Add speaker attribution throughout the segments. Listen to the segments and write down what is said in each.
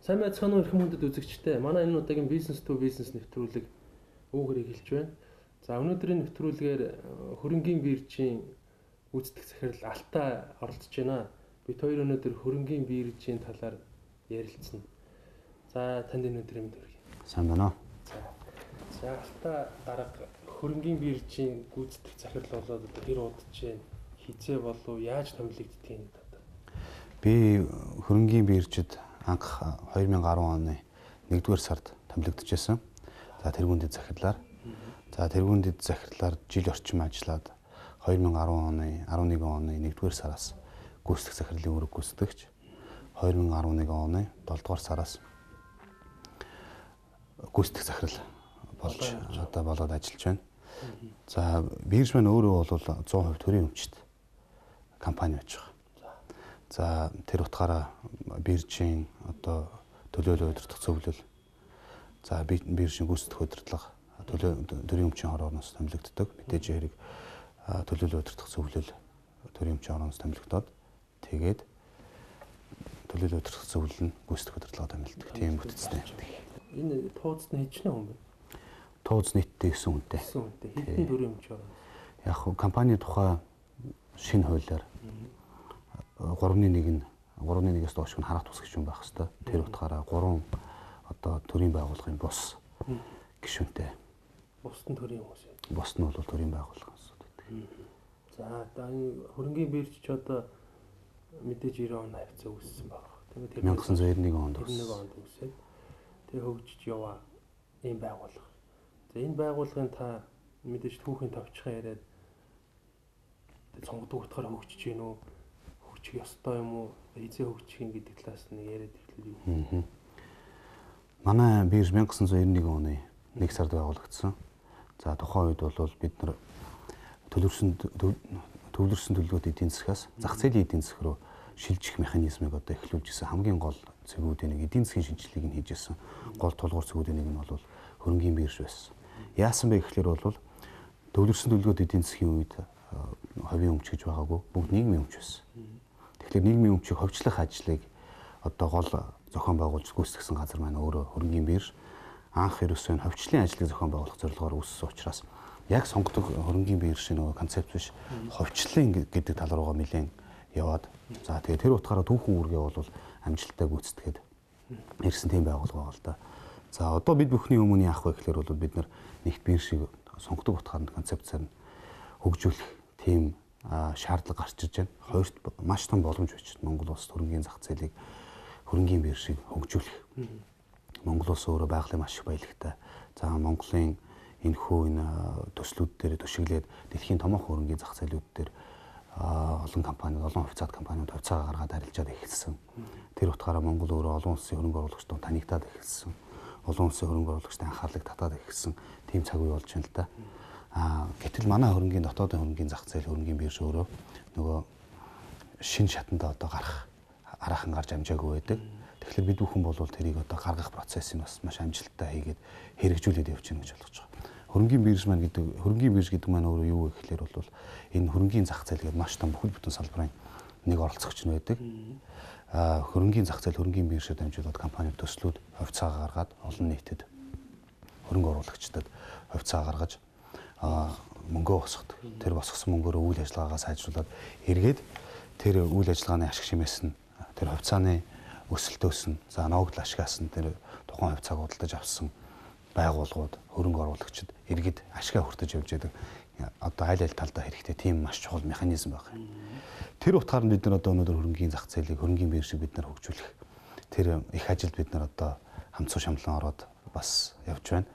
Speaker 1: Сайн байцгаана уу эрхэм хүндэт үзэгчтэй. Манай энэ удаагийн бизнес to бизнес нэвтрүүлэг үүгээрийг хэлж байна. За өнөөдрийн нэвтрүүлгээр хөрөнгийн биржийн гүйцэтгэх захирал Алтай оролцож байна. Бид хоёр өнөөдөр хөрөнгийн биржийн талаар ярилцсан. За танд энэ өдрийн мэнд хүргэе.
Speaker 2: Сайн байна уу?
Speaker 1: За Алтай дарга хөрөнгийн биржийн гүйцэтгэх захирал болоод хэр удаж байна? Хизээ болов яаж томилогддгийг одоо.
Speaker 2: Би хөрөнгийн биржид анх 2010 оны 1-р сард томилогдож байсан. За тэргүүндэд захирлаар. За тэргүүндэд захирлаар жил орчим ажиллаад 2010 оны 11 оны 1-р сараас гүйцэтгэх захирлын үүрэг гүйцэтгэгч 2011 оны 7-р сараас гүйцэтгэх захирал болж одоо болоод ажиллаж байна. За бирж маань өөрөө бол 100% төрийн өмчт компани байж байгаа. За тэр утгаараа биржийн одоо төлөөлөл удирдах зөвлөл за биржийн гүйцэтгэх удирдлага төрийн өмчийн хорооноос томилогддог. Мэдээж хэрэг төлөөлөл удирдах зөвлөл төрийн өмчийн хорооноос томилогдоод тэгээд төлөөлөл удирдах зөвлөл нь гүйцэтгэх удирдлага томилдог. Тийм бүтцтэй.
Speaker 1: Энэ тууцд нь хэдэн хүн бэ?
Speaker 2: Тууц нийтдээ 9 хүнтэй.
Speaker 1: 9 хүнтэй. Хэдэн төрийн өмч хороо?
Speaker 2: Яг компани тухай шинэ хуулиар 3-1-ээс доош нь харах тус гишүүн байх хэвээр. Тэр утгаараа 3 одоо төрийн байгууллагын бус гишүүнтэй.
Speaker 1: Бусд нь төрийн хүмүүс.
Speaker 2: Бусд нь бол төрийн байгууллагын асуудаг.
Speaker 1: За одоо энэ хөрөнгийн бирж ч одоо мэдээж 90 он хавцаа үүссэн баг.
Speaker 2: Тэгээд 1991 онд
Speaker 1: үүсээд тэг хөгжиж яваа ийм байгууллага. За энэ байгууллагын та мэдээж түүхийн товчхон яриад сонгодог утгаараа хөгжиж гин үү? Хөгжих ёстой юм уу? Хизээ хөгжих юм гэдэг талаас нь яриад ирлээ.
Speaker 2: Манай бирж 1991 оны 1 сард байгуулагдсан. За тухайн үед бол бид нар төвлөрсөн төлөвлөгөөт эдийн засгаас зах зээлийн эдийн засаг руу шилжих механизмыг одоо эхлүүлж исэн хамгийн гол цэгүүдийн нэг эдийн засгийн шинжилгээг нь хийж исэн. Гол тулгуур цэгүүдийн нэг нь бол хөрөнгийн бирж байсан. Яасан бэ гэхлээр бол төвлөрсөн төлөвлөгөөт эдийн засгийн үед хувийн өмч гэж байгаагүй бүгд нийгмийн өмч байсан. Тэгэхээр нийгмийн өмчийг хөгжлөх ажлыг одоо гол зохион байгуулж гүйцэтгсэн газар маань өөрөө хөрөнгийн бирж анх ерөөсөө хөгжлийн ажлыг зохион байгуулах зорилгоор үүссэн учраас яг сонгодог хөрөнгийн биржийн нөгөө концепт биш хөгжлийн гэдэг тал руугаа нэлээд яваад за тэгээ тэр утгаараа түүхэн үүргээ бол амжилттай гүйцэтгээд ирсэн тийм байгууллага байгаа л да. За одоо бид бүхний өмнө яах вэ гэхээр бол бид нар нэгт биржийг сонгодог утгаараа концепцаар нь хөгжүүлэх тийм шаардлага гарч иж байна. Хоёрт маш том боломж байж байна. Монгол улс хөрөнгийн зах зээлийг хөрөнгийн биржийг хөгжүүлэх. Монгол улс өөрөө байгалийн маш их баялагтай. За Монголын энэхүү энэ төслүүд дээр төшөглөөд дэлхийн томоохон хөрөнгийн зах зээлүүд дээр олон компани, олон хувьцаат компаниуд хувьцаа гаргаад арилжаад эхэлсэн. Тэр утгаараа Монгол өөрөө олон улсын хөрөнгө оруулагчдад танигдаад эхэлсэн. Олон улсын хөрөнгө оруулагчдын анхаарлыг татаад эхэлсэн. Тийм цаг үе болж байна л да. Гэтэл манай хөрөнгийн дотоодын хөрөнгийн зах зээл хөрөнгийн бирж өөрөө нөгөө шинэ шатанда одоо гарах араахан гарч амжаагүй байдаг. Тэгэхээр бид бүхэн бол тэрийг одоо гаргах процессыг бас маш амжилттай хийгээд хэрэгжүүлээд явж байна гэж ойлгож байгаа. Хөрөнгийн бирж гэдэг маань өөрөө юу вэ гэхээр бол энэ хөрөнгийн зах зээл гэдэг маш том бүхэл бүтэн салбарын нэг оролцогч нь байдаг. Хөрөнгийн зах зээл хөрөнгийн биржээр дамжуулаад компани төслүүд хувьцаа гаргаад олон нийтэд хөрөнгө оруулагчдад хувьцаа гаргаж мөнгөө босгодог. Тэр босгосон мөнгөөр үйл ажиллагаагаа сайжруулад эргээд тэр үйл ажиллагааны ашиг шимээс нь тэр хувьцааны өсөлтөөс нь за ногдол ашигаас нь тэр тухайн хувьцааг худалдаж авсан байгууллагууд хөрөнгө оруулагчид эргээд ашигаа хүртэж явж байдаг. Одоо аль талдаа хэрэгтэй тийм маш чухал механизм байна. Тэр утгаар нь бид нар одоо өнөөдөр хөрөнгийн зах зээлийг хөрөнгийн биржийг бид нар хөгжүүлэх тэр их ажилд бид нар одоо хамтсуу шамлан ороод бас явж байна.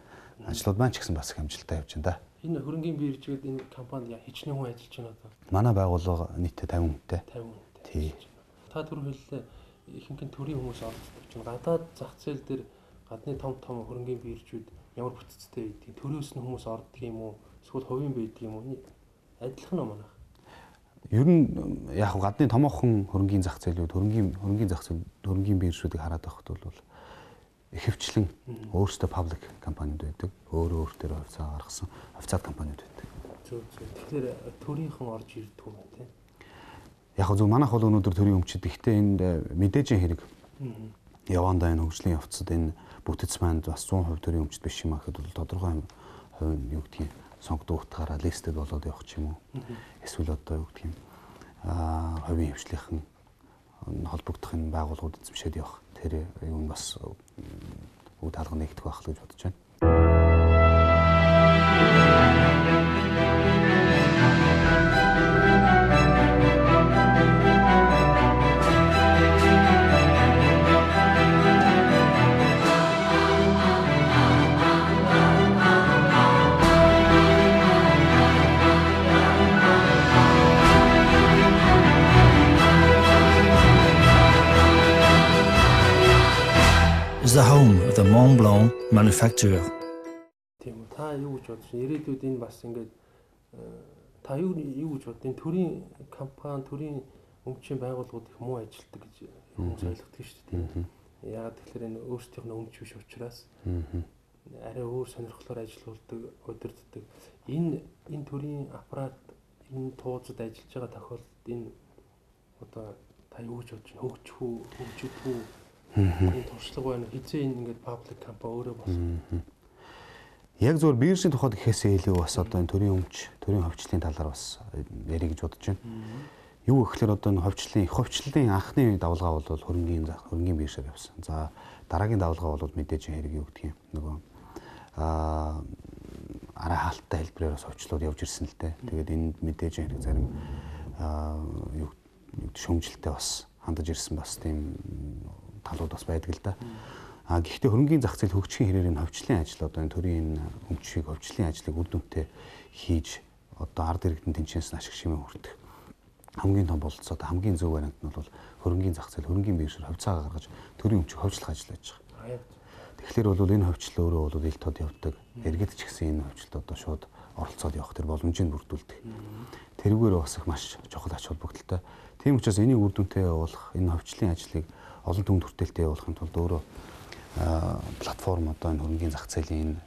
Speaker 2: Ажлууд маань ч гэсэн бас их амжилттай явж байна да.
Speaker 1: Энэ хөрөнгийн бирж гэдэг энэ компанид хичнээн хүн ажиллаж байна одоо.
Speaker 2: Манай байгууллага нийтдээ 50 хүнтэй.
Speaker 1: 50 хүнтэй.
Speaker 2: Тий.
Speaker 1: Та түр хэллээ ихэнх төрийн хүмүүс оролцдог чинь гадаад зах зээл дээр гадны том хөрөнгийн биржүүд ямар бүтцтэй байдгийг төрөөс нь хүмүүс ордог юм уу? Эсвэл хувийн байдаг юм уу? Адилхан уу манайх?
Speaker 2: Ер нь яг гадны томоохон хөрөнгийн зах зээлүүд хөрөнгийн биржүүдийг хараад байхад бол ихэвчлэн өөрсдөө паблик компаниуд байдаг. Өөртөө хувьцаа гаргасан хувьцаат компаниуд байдаг.
Speaker 1: Зөв. Тэгэхээр төрийнхэн орж ирдэг юм тийм.
Speaker 2: Яг зөв манайх бол өнөөдөр төрийн өмчид ихтэй энд мэдээжийн хэрэг явандаа энэ хөгжлийн явцад энэ бүтэц маань бас 100% төрийн өмчт биш юм аа гэхэд бол тодорхой хувь нь юу гэдгийг сонгодог утгаараа листэд болоод явах ч юм уу. Эсвэл одоо юу гэдгийг хувийн хвшлийнхэн холбогдох энэ байгууллагууд эзэмшээд явах тэр юм бас үе хаалга нэгдэх байх л гэж бодож байна.
Speaker 3: Is the home of the Mont Blanc manufacturer.
Speaker 1: Тийм үү. Та юу гэж бодож байна? Ирээдүйд энэ бас ингээд та юу гэж бодож энэ төрийн компани, төрийн өмчийн байгууллагууд их муу ажилтдаг гэж хүмүүс ойлгодог шүү дээ. Яагаад тэгэхээр энэ өөрсдийнх нь өмч биш учраас арай өөр сонирхлоор ажиллаулдаг, удирддаг. Энэ төрийн аппарат энэ тууцад ажиллаж байгаа тохиолдолд энэ одоо та юу гэж бодож байна? Хөгжих үү, хөгжих үү? Энэ туршлага байна. Хизээ энэ ингээд паблик компани өөрөө болсон.
Speaker 2: Яг зөвөр биржийн тухайд гэхээсээ илүү бас одоо энэ төрийн өмч, төрийн ховчлын талаар бас ярих гэж бодож байна. Юу гэхээр одоо энэ ховчлын анхны давалгаа бол хөрөнгийн биржээр явсан. За дараагийн давалгаа бол мэдээж хэрэг юу гэдгийг нөгөө арай хаалттай хэлбэрээр бас ховчлууд явж ирсэн л дээ. Тэгээд энэ мэдээж хэрэг зарим юу шөмжөлтэй бас хандаж ирсэн бас тийм талууд бас байдаг л да. Гэхдээ хөрөнгийн зах зээл хөгжихийн хэрээр энэ ховчлын ажил одоо энэ төрийн өмчийг ховчлын ажлыг үр дүнтэй хийж одоо ард иргэдийн тэнцэнээс ашиг шимээ хүртэх хамгийн том бололцоо хамгийн зөв вариант нь бол хөрөнгийн зах зээл хөрөнгийн биржээр ховцоо гаргаж төрийн өмчийг ховчлох ажил байж байгаа. Тэгэхээр бол энэ ховчлол өөрөө бол ил тод явдаг. Иргэд ч гэсэн энэ ховчлолд одоо шууд оролцоод явах тэр боломжийг бүрдүүлдэг. Тэрүүгээр бас их маш чухал ач холбогдолтой. Тийм учраас энийг үр дүнтэй явуулах энэ ховчлын ажлыг олон түмэнд хүртээлтэй явуулахын тулд өөрөө платформ одоо энэ хөрөнгийн зах зээлийн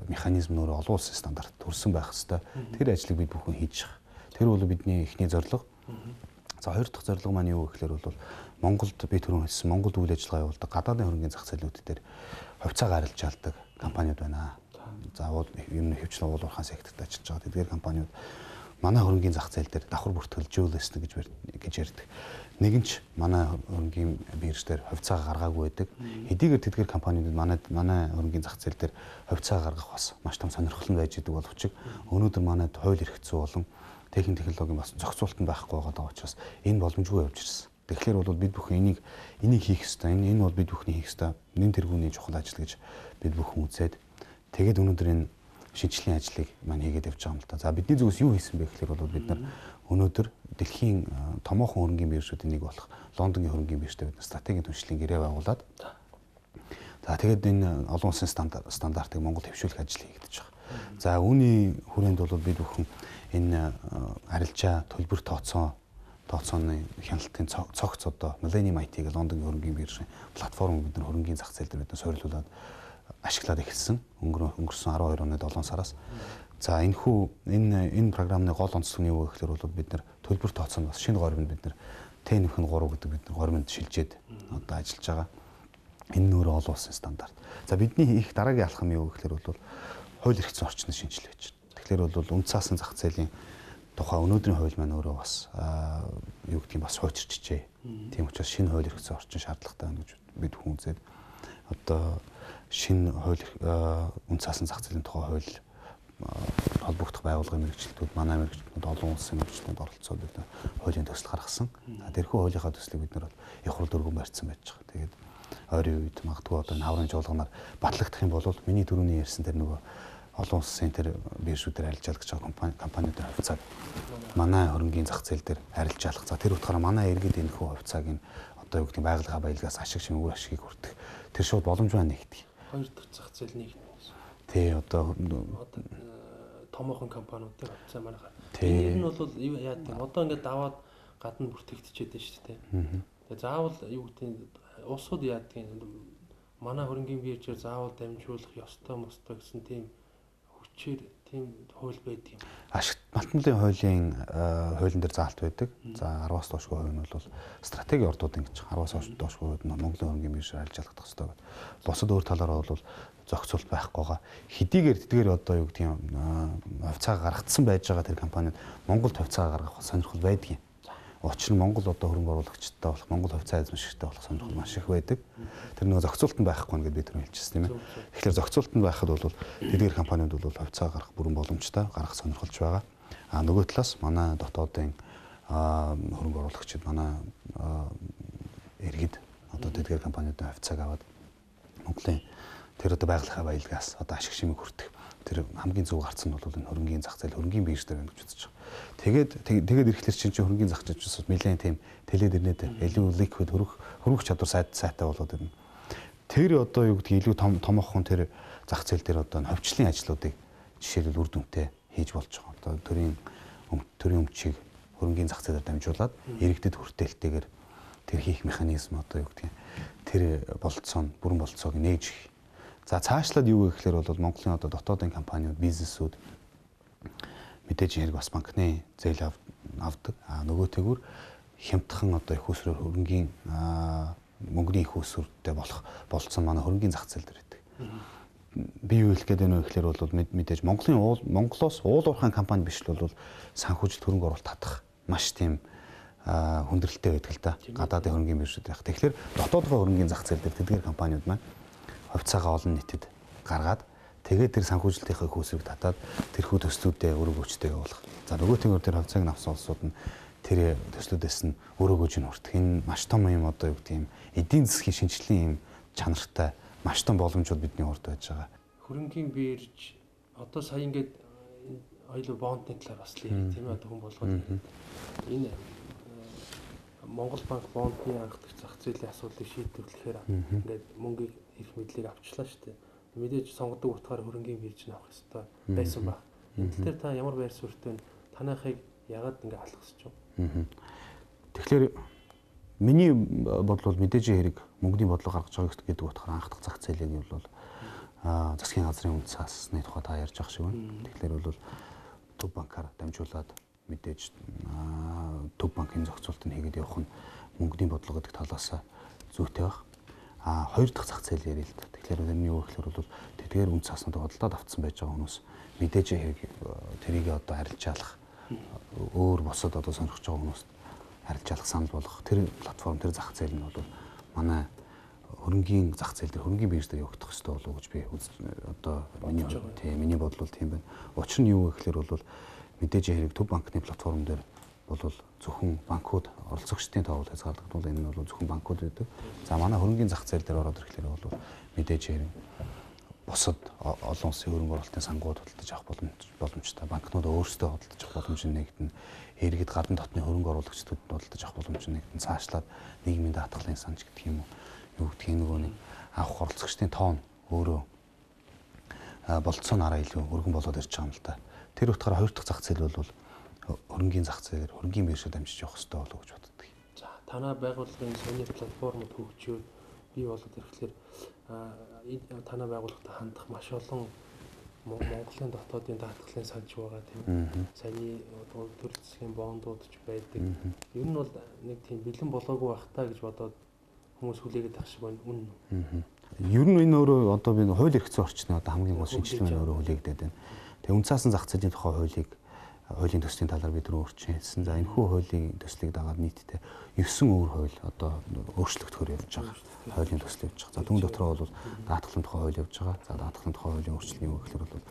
Speaker 2: механизм нөр олон улсын стандарт төрсөн байх хэвээр. Тэр ажлыг бид бүхэн хийж байгаа. Тэр бол бидний эхний зорилго. За хоёр дахь зорилго маань юу гэхээр бол Монголд би түрүүн хэлсэн Монголд үйл ажиллагаа явуулдаг гадаадын хөрөнгийн зах зээлүүд дээр ховцоо гаргалж чаддаг компаниуд байна. За юм хөвчлэн уулуурхаан секторт ажиллаж байгаа тэдгээр компаниуд манай хөрөнгийн зах зээл дээр давхар бүртгэл жуулэснэ гэж ярьдаг. Нэгэнч манай хөрөнгийн бирж дээр ховцоо гаргаагүй байдаг. Хэдийгээр тэдгээр компаниуд манай хөрөнгийн зах зээл дээр ховцоо гаргах бас маш том сонирхол нь байж идэг боловч өнөөдөр манайд хууль эрх зүй болон техник технологийн бас зохицуулт нь байхгүй байгаа учраас энэ боломжгүй явж ирсэн. Тэгэхээр бол бид бүхэн энийг хийх ёстой. Энэ бол бид бүхний хийх ёстой. Нэн тэргүүний чухал ажил гэж бид бүхэн үзээд тэгээд өнөөдөр энэ шинжлэлийн ажлыг маань хийгээд явж байгаа юм л та. За бидний зүгээс юу хийсэн бэ гэхээр бол бид нар өнөөдөр дэлхийн томоохон хөрөнгийн биржүүдийн нэг болох Лондонгийн хөрөнгийн биржтэй бид стратегийн түншлэлийн гэрээ байгуулад за тэгээд энэ олон улсын стандартыг Монголд хэвшүүлэх ажил хийгдэж байгаа. За үүний хүрээнд бол бид бүхэн энэ арилжаа төлбөр тооцооны хяналтын цогц одоо Millennium IT гэх Лондонгийн хөрөнгийн биржийн платформ бид нар хөрөнгийн зах зээл дээр бид суйрлуулад ашиглаад эхэлсэн. Өнгөрсөн 12 оны 7 сараас. За энэ програмны гол онцлог нь юу гэхээр бол бид нар төлбөр тооцоонд бас шинэ горимд бид нар TNF-3 гэдэг бид нар горимд шилжээд одоо ажиллаж байгаа. Энэ нөр олон улсын стандарт. За бидний их дараагийн алхам юу гэхээр бол хууль эрх зүйн орчныг шинжилгээ хийж байна. Тэгэхээр бол үнд цаасан зах зээлийн тухай өнөөдрийн хууль маань өөрөө бас юу гэдгийг бас хуучирчжээ. Тийм учраас шинэ хууль эрх зүйн орчин шаардлагатай байна гэж бид хүн үзээд одоо шинэ хууль үнд цаасан зах зээлийн тухай хууль холбогдох байгууллагын мэргэжилтүүд манай мэргэжилтүүд олон улсын мэргэжилтүүд оролцоод бид хуулийн төсөл гаргасан. Тэрхүү хуулийнхаа төслийг бид нар явхар дөрвөн барьсан байж байгаа. Тэгээд ойрын үед магадгүй одоо хаврын жуулганаар батлагдах юм бол миний түрүүний ярьсан тэр нөгөө олон улсын тэр биржүүдээр арилжаалж байгаа компаниудын хувьцааг манай хөрөнгийн зах зээл дээр арилжаалах. За тэр утгаараа манай иргэд энэ хүү хувьцааг нь одоо юу гэдэг байгууллага баялгаас ашиг шимгүй ашигыг хүртэх тэр шууд боломж байна нэгдэг.
Speaker 1: Хоёр дахь зах зээл нэгнэ.
Speaker 2: Тий одоо
Speaker 1: томоохон компаниудын хувьцаа манайхаа. Энэ нь бол юу яадаг юм. Одоо ингээд даваад гадна бүртгэгдчихэд байна шүү дээ. Тэгээ заавал юу гэдэг улсууд яадаг юм. Манай хөрөнгийн биржээр заавал дамжуулах ёстой мостой гэсэн тийм хүчээр тийм хууль байдаг юм.
Speaker 2: Ашигт малтмлын хуулийн дээр заалт байдаг. За 10-аас доошгүй хувь нь бол стратеги ордууд ингэж 10-аас доошгүй хувьд Монголын хөрөнгөний бирж ажиллаж чадах хэрэгтэй гэдэг. Бусад өөр талаараа бол зохицуулт байхгүйгаа хэдийгээр тэдгээр одоо юу гэдэг юм хувьцаа гаргацсан байж байгаа тэр компаниуд Монголд хувьцаа гаргах сонирхол байдаг юм. Учир нь Монгол одоо хөрөнгө оруулагчтай болох Монгол хувьцаа эзэмшигчтэй болох сонирхол маш их байдаг. Тэр нэг зохицуулт нь байхгүй нэгэд бид тэр хэлчихсэн тийм ээ. Тэгэхээр зохицуулт нь байхад бол тэдгээр компаниуд бол хувьцаа гаргах бүрэн боломжтой, гаргах сонирхолж байгаа. Нөгөө талаас манай дотоодын хөрөнгө оруулагчид манай иргэд одоо тэдгээр компаниудын хувьцааг аваад Монголын тэр одоо байгалийнхаа баялгаас одоо ашиг шимийг хүртэх тэр хамгийн зөв гарцсан нь бол энэ хөрөнгөний зах зээл хөрөнгөний бирж дээр байна гэж үзэж байгаа. Тэгээд ирэхлээр чинь хөрөнгөний зах зээлчээс нэлээд тийм тэлээд ирнэ дээ. Илүү ликвид хөрвөх чадвар сайтай болоод ирнэ. Тэр одоо юу гэдэг илүү томоохон тэр зах зээл дээр одоо ховчлын ажлуудыг жишээлбэл үр дүнтэй хийж болж байгаа. Одоо төрийн өмчийг хөрөнгөний зах зээлээр дамжуулаад иргэдэд хүртээлтэйгээр тэр хийх механизм одоо юу гэдэг тэр болцоо бүрэн болцоог нээж. За цаашлаад юу гэхээр бол Монголын одоо дотоодын компаниуд, бизнесүүд мэдээж хэрэг бас банкны зээл авдаг. Нөгөөтэйгүр хямдхан одоо их усрээр хөрөнгөний мөнгөний их усртэй болох болцсон манай хөрөнгөний зах зээл дээр байдаг. Би юу хэлэх гээд байна вэ гэхээр бол мэдээж Монголоос уул уурхайн компани биш л бол санхүүжилт хөрөнгө оруулалт татах маш тийм хүндрэлтэй байдаг л да. Гадаадын хөрөнгөний биржүүд байх. Тэгэхээр дотоодгоо хөрөнгөний зах зээл дээр тэдгээр компаниуд маань хувьцаагаа олон нийтэд гаргаад тэгээд тэр санхүүжилтийнхээ хөөсрийг татаад тэрхүү төслүүдэд өрөг өчтэй явуулах. За нөгөөтэйгөр тэр хувьцааг авсан улсууд нь тэр төслүүдээс нь өрөг өж нь хүртэх. Энэ маш том юм одоо юу гэдэг юм эдийн засгийн шинжилгээний юм чанартай маш том боломжууд бидний урд байж байгаа.
Speaker 1: Хөрөнгөний бирж одоо сая ингээд хоёул бондны талаар бас л тийм ээ одоо хүн болгоод энэ Монгол банк бондны анхдагч зах зээлийн асуудлыг шийдвэрлэхээр ингээд мөнгийг их мэдлэг авчлаа шүү дээ. Мэдээж сонгодог утгаар хөрөнгөний бирж авах хэрэгтэй байсан баг. Энэ дээр та ямар байр суурьтай танайхыг ягаад ингэ алах гэж байна?
Speaker 2: Тэгэхээр миний бодлол мэдээж хэрэг мөнгөний бодлого гаргаж байгаа гэдэг утгаар анхдах зах зээлийг бол засгийн газрын үнд цаасны тухай та ярьж байгаа шиг байна. Тэгэхээр бол төв банкаар дамжуулаад мэдээж төв банкын зохицуултыг хийгээд явах нь мөнгөний бодлого гэдэг талаас зүйтэй баг. Хоёр дахь зах зээл ярил л да. Тэгэхээр энэ юу гэхээр бол тэдгээр үнд цааснууд бодлоод авцсан байж байгаа хүмүүс мэдээж хэрэг тэрийг одоо харилцаалах өөр босод одоо сонирхож байгаа хүмүүст харилцаалах санал болгох тэр платформ тэр зах зээл нь бол манай хөрөнгөний зах зээл дээр хөрөнгөний бирж дээр явагдах хэрэгтэй болов уу гэж би одоо миний бодлол тийм байна. Учир нь юу гэхээр бол мэдээж хэрэг төв банкны платформ дээр бол зөвхөн банкуд оролцогчдын тоовол хязгаарлагдах бол энэ нь бол зөвхөн банкуд байдаг. За манай хөрөнгөний зах зээл дээр ороод ирэхлээр бол мэдээж хэрэг бусад олон улсын хөрөнгө оруулалтын сангууд худалдаж авах боломжтой. Банкнууд өөрсдөө худалдаж авах боломж нэгдэн иргэд гадна дотны хөрөнгө оруулагчдад худалдаж авах боломж нэгдэн цаашлаад нийгмийн даатгалын санж гэдэг юм уу. Юу гэдгийг нөгөө нэг авах оролцогчдын тоон өөрөө болцоо нараа илүү өргөн болоод ирж байгаа юм л да. Тэр утгаараа хоёр дахь зах зээл бол хөрөнгөний зах зээлээр хөрөнгөний биржээр дамжиж явах хэрэгтэй болов уу гэж боддог.
Speaker 1: За танай байгууллагын сони платформуд хөгжөөд бий болоод ирэхлээр танай байгууллагад хандах маш олон Монголын дотоодын даатгалын санч байгаа тийм. Саяны төр засгийн бондууд ч байдаг. Ер нь бол нэг тийм бэлэн болоогүй байх таа гэж бодоод хүмүүс хүлээгээд ах шиг байна. Үнэн үү?
Speaker 2: Ер нь энэ өөрөө одоо би хууль эрх зүйн орчны одоо хамгийн гол шинжилгээ өөрөө хүлээгдээд байна. Тэгээ үнцаасан зах зээлийн тухай хуулийн төслийн талаар бид нар өөрчлөн хэлсэн. За энэ хүү хуулийн төслийг дагаад нийтдээ 9 өөр хууль одоо өөрчлөгдөхөөр явж байгаа. Хуулийн төсөл явж байгаа. За түүн дотроо бол даатгалын тухай хууль явж байгаа. За даатгалын тухай хуулийн өөрчлөлт юу гэхээр бол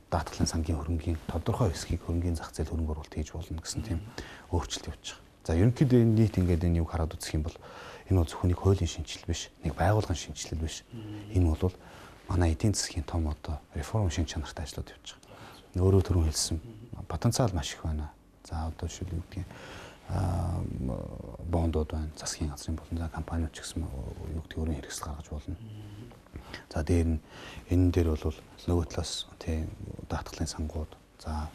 Speaker 2: даатгалын сангийн хөрөнгөний тодорхой хэсгийг хөрөнгөний зах зээл хөрөнгө оруулалт хийж болно гэсэн тийм өөрчлөлт явж байгаа. За ерөнхийдөө энэ нийт ингээд энэ юг хараад үзэх юм бол энэ бол зөвхөн нэг хуулийн шинжилэл биш, нэг байгууллагын шинжилэл биш. Энэ бол манай эдийн засгийн том одоо реформ шин чанартай ажлууд явж байгаа. Өөрөө түрүүн хэлсэн потенциал маш их байна. За одоо жишээл үгдгийн бондууд байна. Засгийн газрын болон компаниуд ч гэсэн юу гэдэг өөрийн хэрэгсэл гаргаж болно. За дээр нь энэ дээр бол нөгөө талаас тийм даатгалын сангууд, за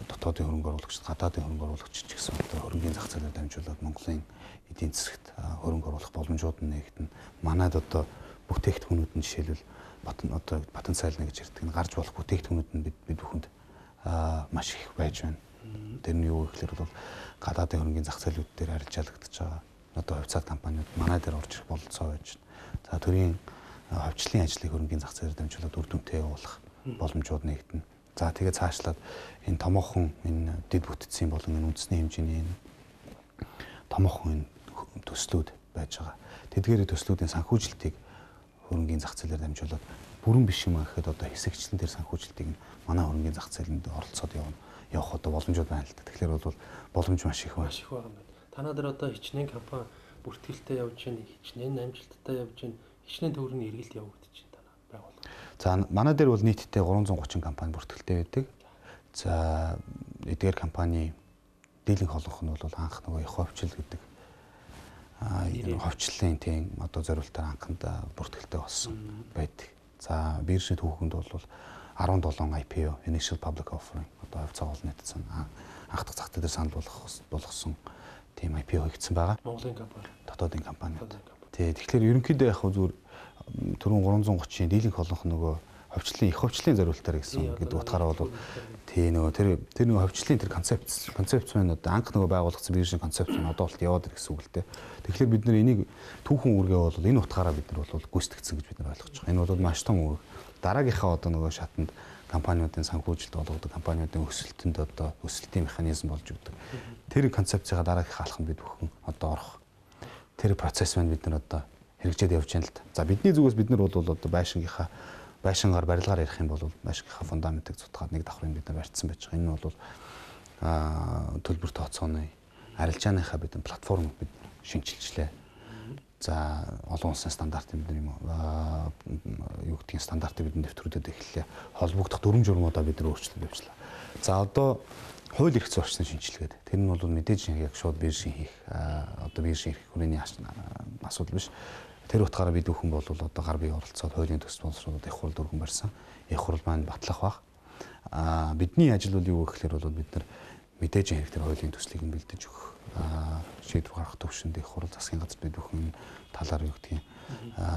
Speaker 2: дотоодын хөрөнгө оруулагч, гадаадын хөрөнгө оруулагч ч гэсэн одоо хөрөнгөний зах зээлээр дамжуулаад Монголын эдийн засагт хөрөнгө оруулах боломжууд нь нэгдэн. Манайд одоо бүтээгдэхүүнүүд нь жишээлбэл одоо потенциал нэг гэж ярьдаг. Гарч болох бүтээгдэхүүнүүд нь бид бүхэнд маш их байж байна. Тэр нь юу гэхээр бол гадаадын хөрөнгөний зах зээлүүд дээр арилжаалагдаж байгаа. Одоо хувьцаат компаниуд манай дээр орж ирэх бололцоо байж байна. За төрийн ховчлын ажлыг хөрөнгөний зах зээлээр дамжуулаад үр дүнтэй явуулах боломжууд нэгдэнэ. За тэгээд цаашлаад энэ томоохон энэ дэд бүтцийн болон энэ үндэсний хэмжээний энэ томоохон энэ төслүүд байж байгаа. Тэдгээр төслүүдийн санхүүжилтийг хөрөнгөний зах зээлээр дамжуулаад бүрэн биш юм гэхэд одоо хэсэгчлэн тэр санхүүжилтийг манай хөрөнгөний зах зээлэнд оролцоод явах одоо боломжууд байна л да. Тэгэхээр бол боломж маш их байна.
Speaker 1: Маш их байгаа юм байна. Танаа дээр одоо хичнээн компани бүртгэлтэй явж байна, хичнээн амжилттай явж байна, хичнээн төгрөгийн эргэлт явагдаж байна танаа байгууллага.
Speaker 2: За манай дээр бол нийтдээ 330 компани бүртгэлтэй байдаг. За эдгээр компани дийлэнх олонх нь бол анх нөгөө их ховчл гэдэг ховчлын тийм одоо зориултаар анханд бүртгэлтэй болсон байдаг. За биржийн түүхэнд бол 17 IPO Initial Public Offering одоо хувьцаа олон нийтсэн анх дахь зах дээр санал болгосон тийм IPO хийгдсэн байгаа.
Speaker 1: Монголын компани,
Speaker 2: дотоодын компаниуд. Тэгэхээр ерөнхийдөө яг зүгээр түрүүн 330-ийн дийлэнх олонх нөгөө ховчлын их ховчлын зориултаар гэсэн гэдэг утгаараа бол тий нөгөө тэр нөгөө ховчлын тэр концепц маань одоо анх нөгөө байгуулагдсан биржийн концепц нь одоо болт яваад ирэх гэсэн үг л дээ. Тэгэхээр бид нар энийг түүхэн үүргээ бол энэ утгаараа бид нар бол гүйцэтгэсэн гэж бид нар ойлгож байгаа. Энэ бол маш том үүрэг. Дараагийнхаа одоо нөгөө шатанд компаниудын санхүүжилт болгодог, компаниудын өсөлтөнд одоо өсөлтийн механизм болж өгдөг. Тэр концепцийн дараагийнхаа алхам бид бүхэн одоо орох. Тэр процесс маань бид нар одоо хэрэгжээд явж байна л да. За бидний зүгээс бид нар бол одоо байшингаар барилгаар ярих юм бол байшингийнхаа фундаментыг цутгаад нэг давхрын бид нар барьцсан байж байгаа. Энэ бол төлбөр тооцооны арилжааныхаа бидний платформ бид шинжилжлээ. За олон улсын стандартын бид юм юу гэдгийг стандартыг бид нэвтрүүлээд эхэллээ. Холбогдох дүрм журмуудаа бид нар өөрчлөлт явууллаа. За одоо хууль эрх зүйн орчны шинжилгээд тэр нь бол мэдээж яг шууд биржийн хийх одоо биржийн эрх хүрээний асуудал биш. Тэр утгаараа бид бүхэн бол одоо гар бие оролцоод хуулийн төсөл боловсруулаад их хурл дөрвөн барьсан. Их хурл маань батлах баг. Бидний ажил бол юу гэхээр бол бид нар мэдээж хэрэг тэр хуулийн төслийг нь бэлдэж өгөх. Шийдвэр гаргах төвшөнд их хурл засгийн газар бид бүхэн талаар юу гэдгийг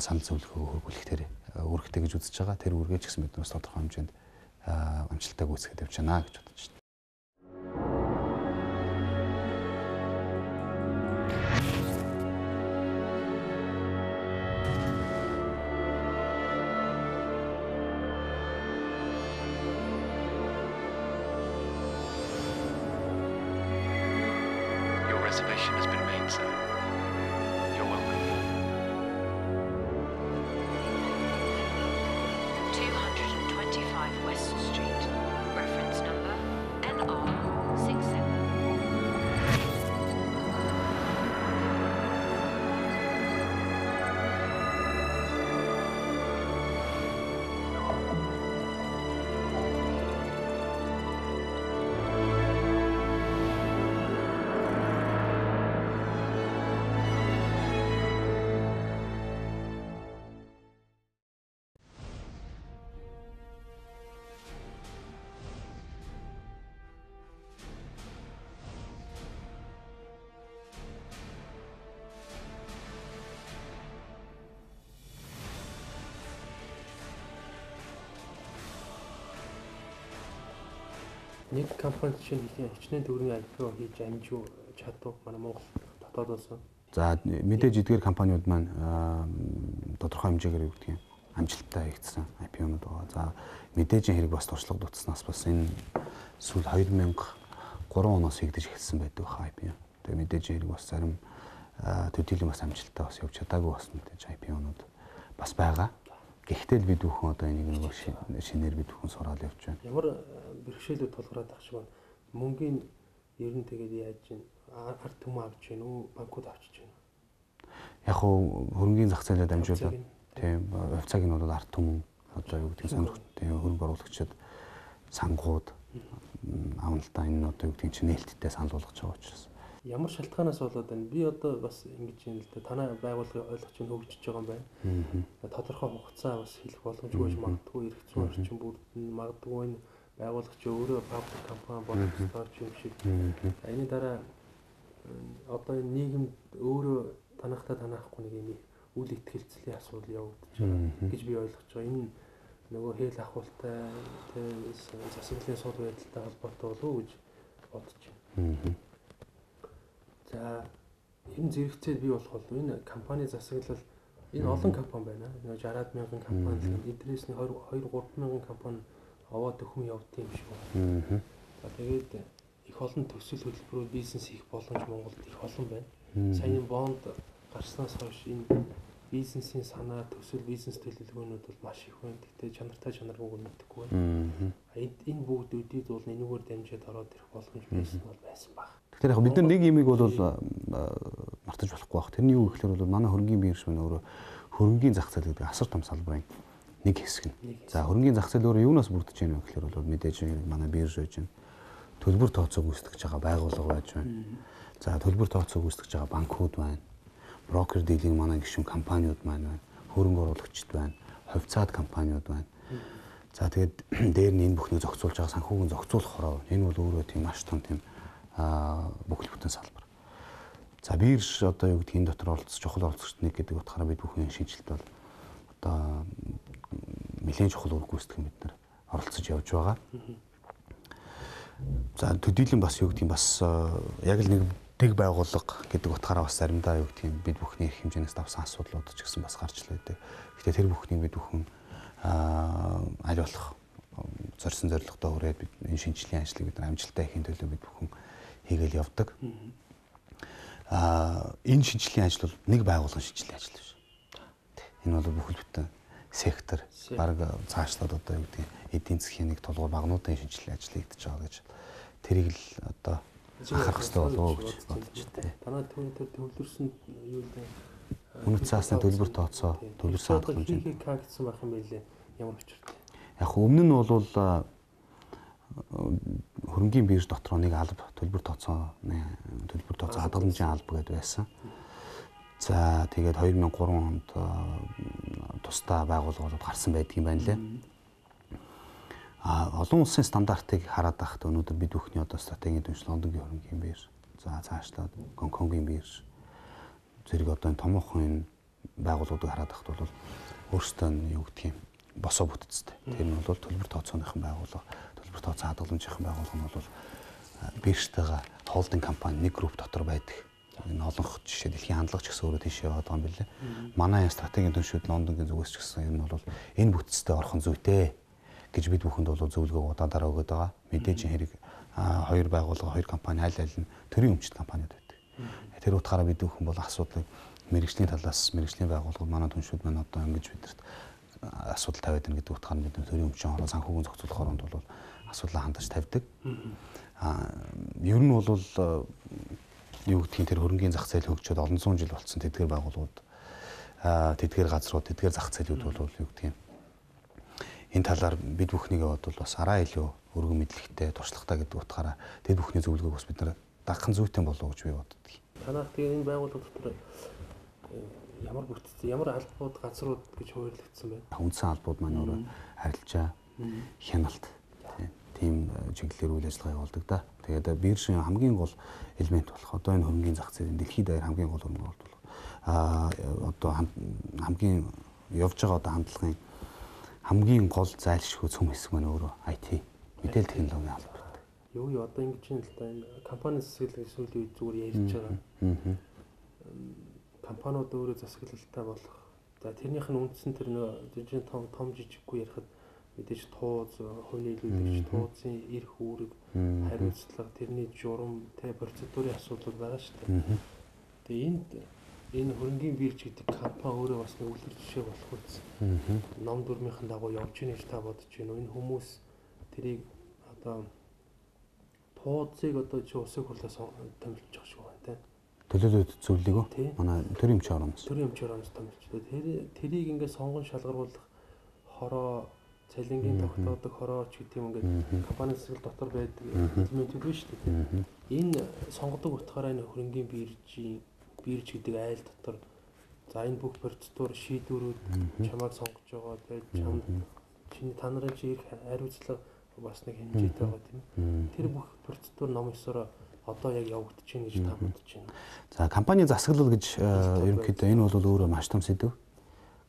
Speaker 2: санал зөвлөгөө хөрвүүлэхээр үүрэгтэй гэж үзэж байгаа. Тэр үүргээ ч гэсэн бид бас тодорхой хэмжээнд амжилттай гүйцэтгэж явж байна гэж бодож байна.
Speaker 4: Reservation has been made, sir. You're welcome. 225 West Street. Reference number NR67.
Speaker 1: Нэг компани чинь хичнээн төгрөгийн IPO хийж амжуу чадвар манай Монгол дотоодоос.
Speaker 2: За мэдээж эдгээр компаниуд маань тодорхой хэмжээгээр юу гэдгийг амжилттай хийгдсэн IPO-нууд байгаа. За мэдээж хэрэг бас туршлага дутснаас бас энэ сүүл 2003 оноос хийгдэж эхэлсэн байдаг хаа IPO. Тэгээ мэдээж хэрэг бас зарим төдийлөн бас амжилттай бас явж чадаагүй бас мэдээж IPO-нууд бас байгаа. Гэхдээ л бид бүхэн одоо энийг нэг шинээр бид бүхэн сураад явж байна.
Speaker 1: Ямар бэрхшээлүүд тулгараад ах шиг байна. Мөнгөний ер нь тэгээд яаж чинь ард түмэн авч гин үү, банкуд авчиж байна.
Speaker 2: Яг хөрөнгөний зах зээлээр дамжуулаад тийм хувьцааг нь бол ард түмэн одоо юу гэдгийг сонирхолтой хөрөнгө оруулагчид сангууд авналтаа энэ одоо юу гэдгийг чинь нээлттэй санал болгож байгаа учраас.
Speaker 1: Ямар шалтгаанаас болоод байна? Би одоо бас ингэж юм л да. Танай байгууллагын ойлгоч нь хөгжиж байгаа юм байна. Тодорхой хугацаа бас хэлэх боломжгүй байж магадгүй, эрх зүйн орчин бүрдэн магадгүй энэ байгуулагч өөрөө паблик компани болох ёстой юм шиг. Энийн дараа одоо энэ нийгэмд өөрөө танахтай танаахгүй нэг юм үл ихтгэлцлийн асуудал явагдаж байгаа гэж би ойлгож байгаа. Энэ нөгөө хэл ахуултай засаглалын сул байдалтай холбоотой болов уу гэж бодож байна. За энэ зэрэгцээ бий болох бол энэ компани засаглал энэ олон компани байна. Нөгөө 60-аад мянган компани эдрээс нь 2-3 мянган компани аваад өхөн явдсан юм шиг байна. За тэгээд их олон төсөл хөтөлбөрөөр бизнес хийх боломж Монголд их олон байна. Саяны бонд гарснаас хойш энэ бизнесийн санаа төсөл бизнес төлөвлөгөөнүүд бол маш их байна. Гэхдээ чанартай чанаргүйг нь мэдэхгүй байна. Энэ бүгд үдийд бол энэгээр дамжаад ороод ирэх боломж байсан бол байсан баг.
Speaker 2: Тэгэхээр яг бид нар нэг юмыг бол мартаж болохгүй баг. Тэрний юу гэхээр бол манай хөрөнгийн бирж маань өөрөө хөрөнгийн зах зээл гэдэг асар том салбарын нэг хэсэг нь. За хөрөнгийн зах зээл өөрөө юунаас бүрдэж байна вэ гэхээр бол мэдээж манай бирж байж байна. Төлбөр тооцоог үүсгэж байгаа байгууллага байж байна. За төлбөр тооцоог үүсгэж байгаа банкуд байна. Брокер дийлинг манай гишүүн компаниуд байна. Хөрөнгө оруулагчид байна. Хувьцаат компаниуд байна. За тэгээд дээр нь энэ бүхнийг зохицуулж байгаа санхүүгийн зохицуулах хороо. Энэ бол өөрөө тийм маш том тийм бүхэл бүтэн салбар. За бирж одоо юу гэдэг энэ дотор оролцож чухал оролцогчд нэг гэдэг утгаараа бид бүхэн шинжилт бол одоо нэлээд чухал үр гүйцэтгэх бид нар оролцож явж байгаа. За төдийлөн бас юу гэдэг юм бас яг л нэг байгууллага гэдэг утгаараа бас заримдаа юу гэдэг юм бид бүхний эрх хэмжээнээс давсан асуудлууд ч гэсэн бас гарч л байдаг. Гэхдээ тэр бүхнийг бид бүхэн аль болох зорьсон зорилготой хүрээд бид энэ шинжилгээ ажлыг бид амжилттай хийх төлөө бид бүхэн хийгээл явдаг. Энэ шинжилгээ ажил бол нэг байгууллагын шинжилгээ ажил биш. Энэ бол бүхэл бүтэн сектор баг цаашлаад одоо юу гэдэг эдийн засгийн нэг тулгуур багнуудын шинжилгээ ажил хийгдэж байгаа гэж тэрийг л одоо анхаарах хэрэгтэй болов гэж бодож байна.
Speaker 1: Танай төвлөрсөн юу вэ?
Speaker 2: Үнэт цаасны төлбөр тооцоо, төлбөр саадах хэмжээ.
Speaker 1: ХК гэсэн байх юм байлээ. Ямар учиртай.
Speaker 2: Яг өмнө нь бол хөрөнгийн бирж дотор нэг алба төлбөр тооцоо хадгаламжийн алба гэдэг байсан. За тэгээд 2003 онд тусдаа байгууллагууд гарсан байдаг юм байна лээ. Олон улсын стандартыг хараад байхад өнөөдөр бид бүхний одоо стратегийн түнш Лондонгийн хөрөнгийн бирж, за цаашлаад Гонконгийн бирж зэрэг одоо энэ томоохон байгууллагуудыг хараад байхад бол өөрсдөө юу гэдэг юм босоо бүтцтэй. Тэр нь бол төлбөр тооцооныхан байгууллага, төлбөр тооцоо хадгаламжийн байгууллага нь бол биржтэйгээ холдинг компани нэг групп дотор байдаг. Энэ олонх жишээ дэлхийн хандлагч гэсэн өөрөө тийш яваад байгаа юм билээ. Манай стратегийн түншүүд Лондонгийн зүгээс ч гэсэн энэ бол энэ бүтцтэй орхон зүйтэй гэж бид бүхэнд бол зөвлөгөө удаадаар өгöd байгаа. Мэдээж хэрэг хоёр байгууллага, хоёр компани аль аль нь төрийн өмчт компаниуд байдаг. Тэр утгаараа бид бүхэн бол асуудлыг мэрэгжлийн талаас мэрэгжлийн байгууллагууд манай түншүүд маань одоо ингэж бидэрт асуудал тавиад байна гэдэг утгаар нь бид төрийн өмчийн хороо санхүүгийн зохицуулах оронд бол асуудлаа хандаж тавьдаг. Ер нь бол юу гэдгийг тэр хөрөнгийн зах зээл хөгжөөд олон зуун жил болсон тэдгээр байгууллагууд тэдгээр газрууд тэдгээр зах зээлүүд бол юу гэдгийг энэ талаар бид бүхнийг бол бас арай илүү өргөн мэдлэгтэй туршлагатай гэдэг утгаараа тэд бүхний зөвлөгөөг бас бид нар дагхан зүйтэй болов гэж би боддог.
Speaker 1: Танах тэгээ энэ байгууллага дотор ямар бүтцтэй ямар албууд газрууд гэж хуваарлагдсан байна.
Speaker 2: Үндсэн албууд маань өөрөө харилцаа, хяналт тийм чиглэлээр үйл ажиллагаа явуулдаг да. Тэгээд биржийн хамгийн гол элемент болох одоо энэ хөрөнгийн зах зээлийн дэлхийд даяар хамгийн гол хөрөнгө оруулалт одоо хамгийн явж байгаа одоо хандлагын хамгийн гол зайлшгүй цөм хэсэг маань өөрөө IT мэдээлэл технологийн албар.
Speaker 1: Юу одоо ингэж юм л да энэ компани засаглал сүүлийн үед зүгээр ярьж байгаа. Компаниуд өөрөө засаглалтай болох. За тэрнийх нь үндсэн тэр нэг том жижиггүй ярихад мэдээж тууз, хувийн нийлүүлэгч, туузын эрх үүрэг, хариуцлага, тэрний журам, процедурын асуудал байгаа шүү дээ. Тэгээ энэ хөрөнгийн бирж гэдэг компани өөрөө бас нэг үлгэр жишээ болох үсэн. Ном дүрмийнхэн дагуу явж ийн гэж та бодож байна. Энэ хүмүүс тэрийг одоо туузыг одоо чи усыг хурлаас томилж байгаа шүү байна,
Speaker 2: төлөөлөлт зөвлөлийг манай төрийн өмчийн ороноос
Speaker 1: томилж. Тэрийг ингээд сонгон шалгаруулах хороо цалингийн тогтоодог хороо ч гэдэг юм ингээд компани засаг дотор байдаг элементүүд биш үү тийм. Энэ сонгодог утгаараа энэ хөрөнгийн бирж гэдэг айл дотор за энэ бүх процедур шийдвэрүүд чамайг сонгож байгаа тийм чиний та нарын чи ирэх хариуцлага бас нэг хэмжээтэй байгаа тийм. Тэр бүх процедур ном ёсоор одоо яг явагдаж байна гэж та бодож байна.
Speaker 2: За компани засаглал гэж ерөнхийдөө энэ бол өөрөө маш том сэдв.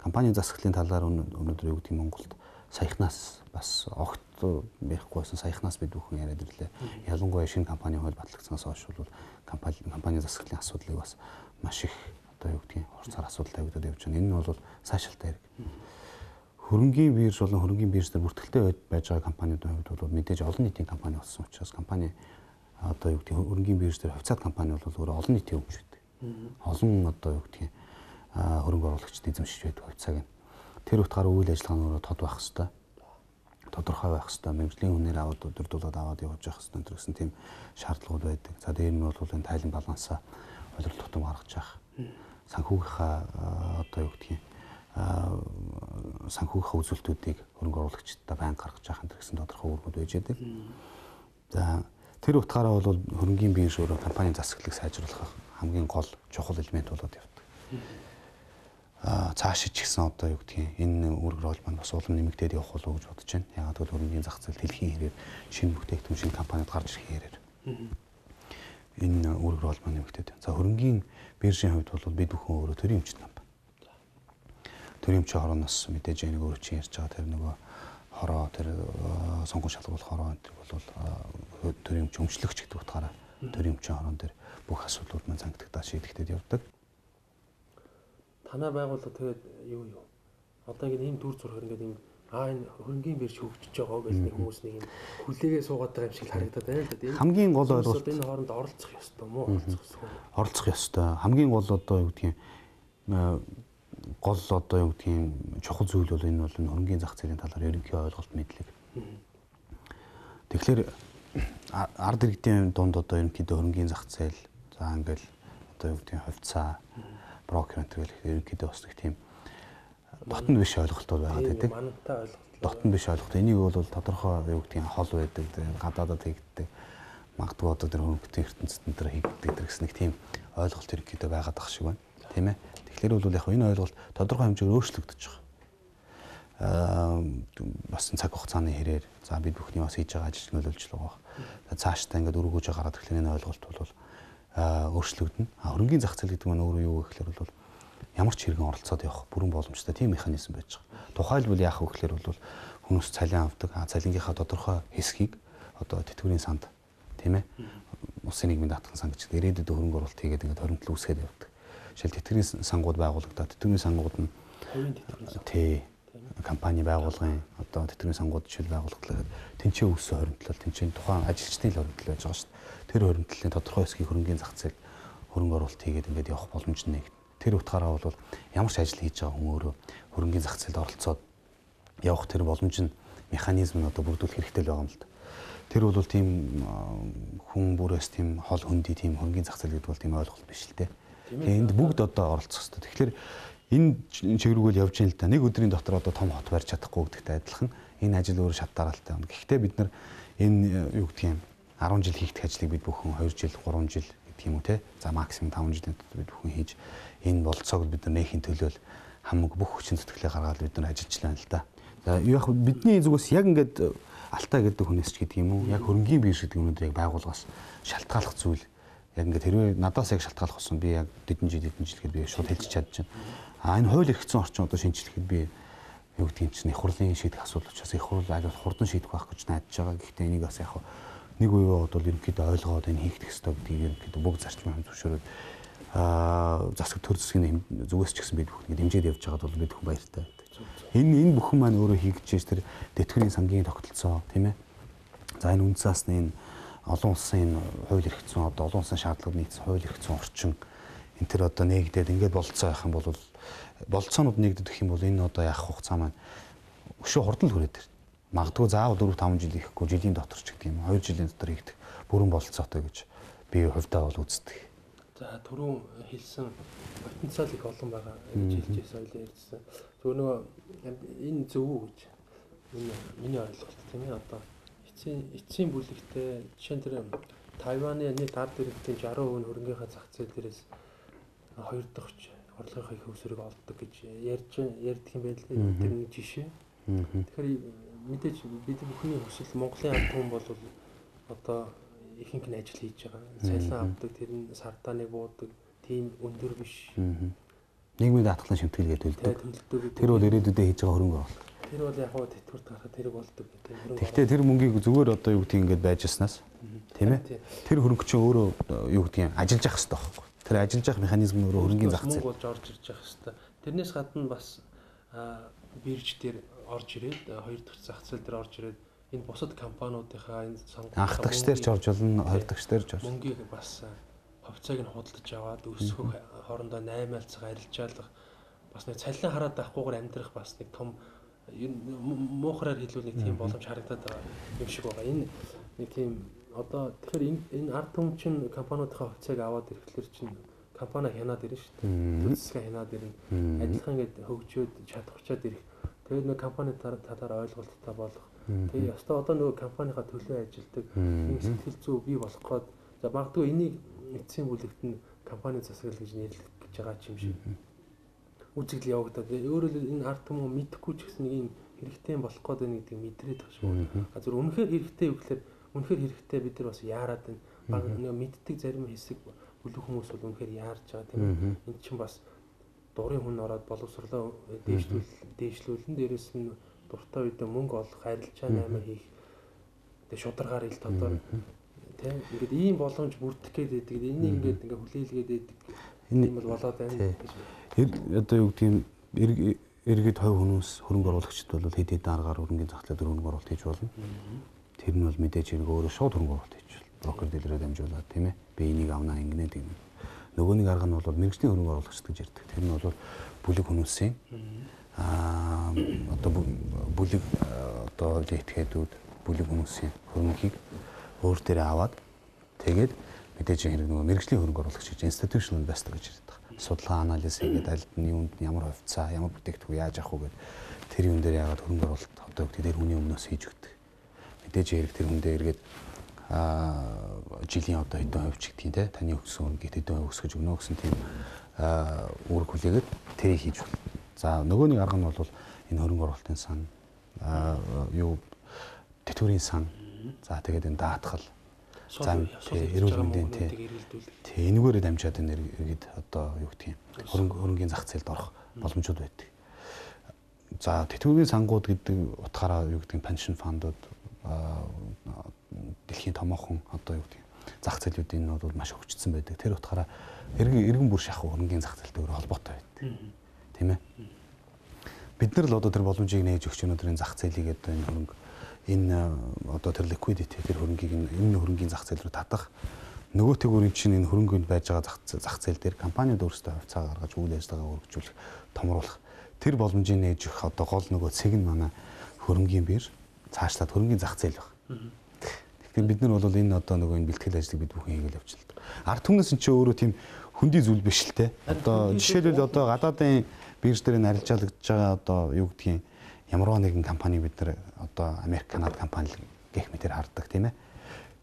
Speaker 2: Компани засаглалын талаар өнөөдөр юу гэдэг Монголд саяхнаас бас огт ярихгүйсэн саяхнаас бид бүхэн яриад ирлээ. Ялангуяа шинэ компани хууль батлагдсанаас хойш бол компани засаглалын асуудлыг бас маш их одоо юу гэдгийг орцоор асуудал тавигдаад явж байна. Энэ нь бол сайшаалтай хэрэг. Хөрөнгийн бирж болон хөрөнгийн бирж дээр бүртгэлтэй байж байгаа компаниудын хувьд бол мэдээж олон нийтийн компани болсон учраас компани одоо юу гэдэг хөрөнгийн бирж дээр хувьцаат компани бол өөрөө олон нийтийн өмч байдаг. Олон одоо юу гэдэг хөрөнгө оруулагчид эзэмшиж байдаг хувьцааг нь. Тэр утгаараа үйл ажиллагаа нь өөрөө тод байх хэвээр. Тодорхой байх хэвээр. Мэргэжлийн үнээр аваад өдөрдүүлээд аваад явж явах хэвээр гэсэн тийм шаардлагууд байдаг. За дээр нь бол энэ тайлан балансаа ойлголт тутам гаргаж явах. Санхүүгийнхаа одоо юу гэдэг санхүүгийнхаа үзүүлэлтүүдийг хөрөнгө оруулагчдаа байнга гаргаж явах гэсэн тодорхой үүргүүд байж байдаг. За тэр утгаараа бол хөрөнгийн бирж өөрөө компанийн засаглалыг сайжруулах хамгийн гол чухал элемент болоод явдаг. Цааш ч гэсэн одоо юу гэдгийг энэ үүрэг рол маань бас улам нэмэгдээд явах болов уу гэж бодож байна. Яагаад гэвэл хөрөнгөний зах зээл дэлхийн хэрээр шинэ бүтээгдэхүүн шинэ компаниуд гарч ирэх хэрээр энэ үүрэг рол маань нэмэгдээд байна. За хөрөнгөний биржийн хувьд бол бид бүхэн өөрөө төрийн өмчт компани. Төрийн өмчийн хорооноос мэдээж энийг өөрөө чинь ярьж байгаа тэр нөгөө хороо тэр сонгон шалгуулах хороо энэ бол төрийн өмч өмчлөгч гэдэг утгаараа төрийн өмчийн хороон дээр бүх асуудлууд маань зангидагдаад шийдэгдээд явдаг.
Speaker 1: Танай байгууллага тэгээд юу одоо ингэ ийм дүр зураг ингээд ийм энэ хөрөнгөний бирж хөгжиж байгаа гэж нэг хүмүүс нэг юм хүлээгээ суугаад байгаа юм шиг харагдаад байна л да. Тийм
Speaker 2: хамгийн гол ойлголт
Speaker 1: энэ хооронд оролцох ёстой мó
Speaker 2: оролцох ёстой. Хамгийн гол одоо юу гэдгийг гол одоо юу гэдгийг чухал зүйл бол энэ бол хөрөнгөний зах зээлийн талаар ерөнхий ойлголт мэдлэг. Тэгэхээр ард иргэдийн дунд одоо ерөнхийдөө хөрөнгөний зах зээл за ингээл одоо юу гэдгийг хувьцаа брокер гэх ерөнхийдөө бас нэг тийм дотн биш ойлголт байгаад байдаг.
Speaker 1: Мантай ойлголт.
Speaker 2: Дотн биш ойлголт. Энийг бол тодорхой юу гэдгийг хол байдаг, гадаадад хийгддэг. Магадгүй одоо тэр хөрөнгөний ертөнцид энэ төр хийгддэг гэсэн нэг тийм ойлголт ерөнхийдөө байгаад ах шиг байна. Тийм ээ. Тэгэхээр бол яг энэ ойлголт тодорхой хэмжээгээр өөрчлөгдөж байгаа. Бас цаг хугацааны хэрээр за бид бүхний бас хийж байгаа ажил нөлөөлж байгаа. Цаашдаа ингээд өргөж гараад тэгэхээр энэ ойлголт бол өөрчлөгдөнө. Хөрөнгөний зах зээл гэдэг нь өөрөө юу гэхээр бол ямар ч хэрэгэн оролцоод явах бүрэн боломжтой тийм механизм байж байгаа. Тухайлбал яах вэ гэхээр бол хүмүүс цалин авдаг. Цалингийнхаа тодорхой хэсгийг одоо тэтгэврийн санд тийм ээ. Улсын нийгмийн даатган сан гэж ирээдүйд хөрөнгө оруулалт хийгээд ингээд хоригдлол үүсгээд явдаг. Жишээл тэтгэврийн сангууд байгуулагдаад тэтгэврийн сангууд нь тий компани байгуулгын одоо тэтгэврийн сангууд жишээл байгуулагдаад тэнцээ үүссэн хоригдлол тэнцээ тухайн ажилчдын л хоригдлол байж байгаа шүү дээ. Тэр хоригдлолын тодорхой хэсгийг хөрөнгөний зах зээл хөрөнгө оруулалт хийгээд ингээд явах боломж нэг. Тэр утгаараа бол ямар ч ажил хийж байгаа хүн өөрөө хөрөнгөний зах зээлд оролцоод явах тэр боломж нь механизм нь одоо бүрдүүлэх хэрэгтэй л байгаа юм л да. Тэр бол тийм хүн бүрээс тийм хол хөндөй тийм хөрөнгөний зах зээл гэдэг бол тийм ойлголт биш л дээ. Тэгээ энд бүгд одоо оролцох хэрэгтэй. Тэгэхээр энэ чиглэлгүй явж ийн л да. Нэг өдрийн дотор одоо том хот барьж чадахгүй гэдэгтэй адилхан энэ ажил өөрөө шат дараалтай байна. Гэхдээ бид нар энэ юу гэдгийг 10 жил хийх ажлыг бид бүхэн 2 жил 3 жил гэдэг юм уу те. За максимум 5 жилийн дотор бид бүхэн хийж энэ болцоог бид нар нээхийн төлөөл хамаг бүх хүчин зүтгэлээ гаргаад бид нар ажиллаж байна л да. За яг бидний зүгээс яг ингээд алтай гэдэг хүнээс ч гэдэг юм уу яг хөрөнгөний бирж гэдэг юмнууд яг байгууллагаас шалтгааллах зүйл яг ингээд хэрвээ надаас яг шалтгааллах болсон би яг хэдэн жил гэхэд би шууд хэлж чадчихна. Энэ хууль эрх зүйн орчин одоо шинжлэхэд би юу гэдгийг чинь их хурлын шийдэх асуудал учраас их хурл айл хурдан шийдэх байх гэж найдаж байгаа. Гэхдээ энийг бас яг нэг үеийн бол ерөнхийдөө ойлгоод энэ хийх ёстой гэдгийг ерөнхийдөө бүгд зарчмын зөвшөөрөөд засаг төр засгийн зүгээс ч гэсэн бид бүхэн дэмжиж явж байгаад бол бид бүхэн баяртай байдаг. Энэ бүхэн маань өөрөө хийгдэж тэр тэтгэврийн сангийн тогтолцоо тийм ээ. За энэ үндэсний энэ олон улсын хууль эрх зүйн одоо олон улсын шаардлагад нийцсэн хууль эрх зүйн орчин энэ төр одоо нэгдээд ингээд болцоо явах юм бол болцоонууд нэгдэх гэх юм бол энэ одоо явах хугацаа маань өшөө хурдан л хүрээд ирнэ. Магадгүй заавал 4-5 жил ихэхгүй жилийн дотор ч гэдэг юм 2 жилийн дотор хийгдэх бүрэн болцоотой гэж би хувьдаа бол үздэг.
Speaker 1: За түрүүн хэлсэн потенциал их олон байгаа гэж хэлжсэн ойлоо ярьжсэн. Зөв нөгөө энэ зөв үү гэж миний ойлголт тийм ээ одоо эцсийн бүлэгтээ жишээ нь тэр Тайваны нийт ард иргэдийн 60% нь хөрөнгөний зах зээл дээрээс 2 дахь орлогын их өсрийг олддог гэж ярьдаг юм байна л дээ. Тэр нэг жишээ. Тэгэхээр мэдээж бид бүхний хүсэл Монголын ард түмэн бол одоо ихэнх нь ажил хийж байгаа. Цалин авдаг, тэр нь сардаа нэг буудаг, тийм өндөр биш.
Speaker 2: Нийгмийн даатгалын шимтгэлгээ төлдөг. Тэр бол ирээдүйдээ хийж байгаа хөрөнгө оруулалт.
Speaker 1: Тэр бол яг хоо тэтгэврт гарахад тэрэг болдог гэдэг.
Speaker 2: Гэхдээ тэр мөнгийг зүгээр одоо юу гэдгийг ингэж байж яснаас тийм ээ. Тэр хөрөнгө чинь өөрөө юу гэдгийг ажиллаж явах хэрэгтэй байхгүй. Тэр ажиллаж явах механизм нь өөрөө хөрөнгөний зах зээл.
Speaker 1: Мөнгө болж орж ирж явах хэрэгтэй. Тэрнээс гадна бас бирж дээр орж ирээд хоёр дахь зах зээл дээр орж ирээд энэ бусад компаниудынхаа энэ сонгогдсон
Speaker 2: анх дагч дээр ч орж болно, хоёр дагч дээр ч орж.
Speaker 1: Мөнгийг бас хувьцааг нь худалдаж аваад өсгөх хоорондоо наймаалцах, арилжаалах бас нэг цалин хараад авахгүйгээр амьдрах бас нэг том муухраар хэлвэл нэг тийм боломж харагдаад байгаа юм шиг байгаа. Энэ нэг тийм одоо тэгэхээр энэ ард түмэн чинь компаниудынхаа хувьцааг аваад ирэхлээр чинь компани хянаад ирнэ шүү дээ. Төлөвлөсгөө хянаад ирнэ. Адилхан ингээд хөгжөөд чадварчаад ирэх. Тэгээд нэг компани талаар ойлголттой болох. Тэгээд ястаа одоо нөгөө компанийхаа төлөө ажилдаг энэ сэтгэл зүй бий болох гээд за магадгүй энийг эцсийн бүлэгт нь компани засаглал гэж нэрлэх гэж байгаа юм шиг үзэгдэл явагдаад. Өөрөөр энэ ард түмэн мэдэхгүй ч гэсэн нэг юм хэрэгтэй болох гээд байна гэдгийг мэдрээд байгаа шүү. А зөв үнэхээр хэрэгтэй юу гэхээр үнэхээр хэрэгтэй бид нар бас яарад байна. Мэддэг зарим хэсэг бүлэг хүмүүс бол үнэхээр яарж байгаа тийм ээ. Энд чинь бас дурын хүн ороод боловсрлоо дээшлүүлэн дээрээс нь дуртай үедээ мөнгө олох, арилжаа наймаа хийх тэгээ шударгаар ил тодор тийм ингээд ийм боломж бүрдэх гээд байдаг. Энийг ингээд хүлээлгээд байдаг. Энэ бол болоод байна.
Speaker 2: Одоо юу гэдэг юм иргэд хувь хүмүүс хөрөнгө оруулагчид бол хэд хэдэн аргаар хөрөнгөний зах зээлд хөрөнгө оруулалт хийж болно. Тэр нь бол мэдээж хэрэг өөрөө шууд хөрөнгө оруулалт хийж болно. Брокер дилерээ дамжуулаад тийм ээ. Би энийг авнаа ингэнэ тийм. Нөгөө нэг арга нь бол мэргэжлийн хөрөнгө оруулагчид гэж ярьдаг. Тэр нь бол бүлэг хүмүүсийн одоо бүлэг одоо этгээдүүд бүлэг хүмүүсийн хөрөнгийг өөр дээрээ аваад тэгээд мэдээж хэрэг нөгөө мэргэжлийн хөрөнгө оруулагч гэж institutional investor гэж ярьдаг. Судалгаа анализ хийгээд аль нь юунд ямар хувьцаа, ямар бүтээгдэхүүн яаж авах вэ гэдэг тэр юм дээр яагаад хөрөнгө оруулалт одоо тэр хүний өмнөөс хийж өгдөг. Мэдээж хэрэг тэр хүн дээр эргээд жилийн одоо хэдэн хувь ч гэдгийг те таны өгсөн хөрөнгөийг хэдэн хувь өсгөж өгнө гэсэн тийм үүрэг хүлээгээд тэрийг хийж болно. За нөгөө нэг арга нь бол энэ хөрөнгө оруулалтын сан юу тэтгэврийн сан за тэгээд энэ даатгал за эрүүл мэндийн тий энэгээрээ дамжаад энэ иргэд одоо юу гэх юм хөрөнгөний зах зээлд орох боломжууд байдаг. За тэтгэврийн сангууд гэдэг утгаараа юу гэдэг пеншн фондууд дэлхийн томоохон одоо юу гэдэг зах зээлүүд энэ бол маш хөгжсөн байдаг. Тэр утгаараа иргэн бүр шахах хөрөнгөний зах зээлтэйгээр холбоотой байдаг. Тийм ээ. Бид нар л одоо тэр боломжийг нээж өгч өнөөдрийн зах зээлийг одоо энэ хөрөнгө энэ одоо тэр liquidity тэр хөрөнгийг энэ хөрөнгөний зах зээл рүү татах нөгөө тэгүрийн чинь энэ хөрөнгөнд байж байгаа зах зээл дээр компаниуд өөрсдөө хувьцаа гаргаж үйл ажиллагаа өргөжүүлэх томруулах тэр боломжийг нээж өгөх одоо гол нөгөө цэг нь манай хөрөнгөний бир цаашлаад хөрөнгөний зах зээл байна. Тэгэхээр бид нар бол энэ одоо нөгөө энэ бэлтгэл ажлыг бид бүхэн хийгээл явчихлаа. Ард түмнээс энэ ч өөрөө тийм хөндөй зүйл биш л те. Одоо жишээлбэл одоо гадаадын бирж дээр нь арилжаалагдж байгаа одоо юу гэдгийг ямарваа нэгэн компани бид нар одоо Америк, Канада компани гэх мэтээр хардаг тийм ээ.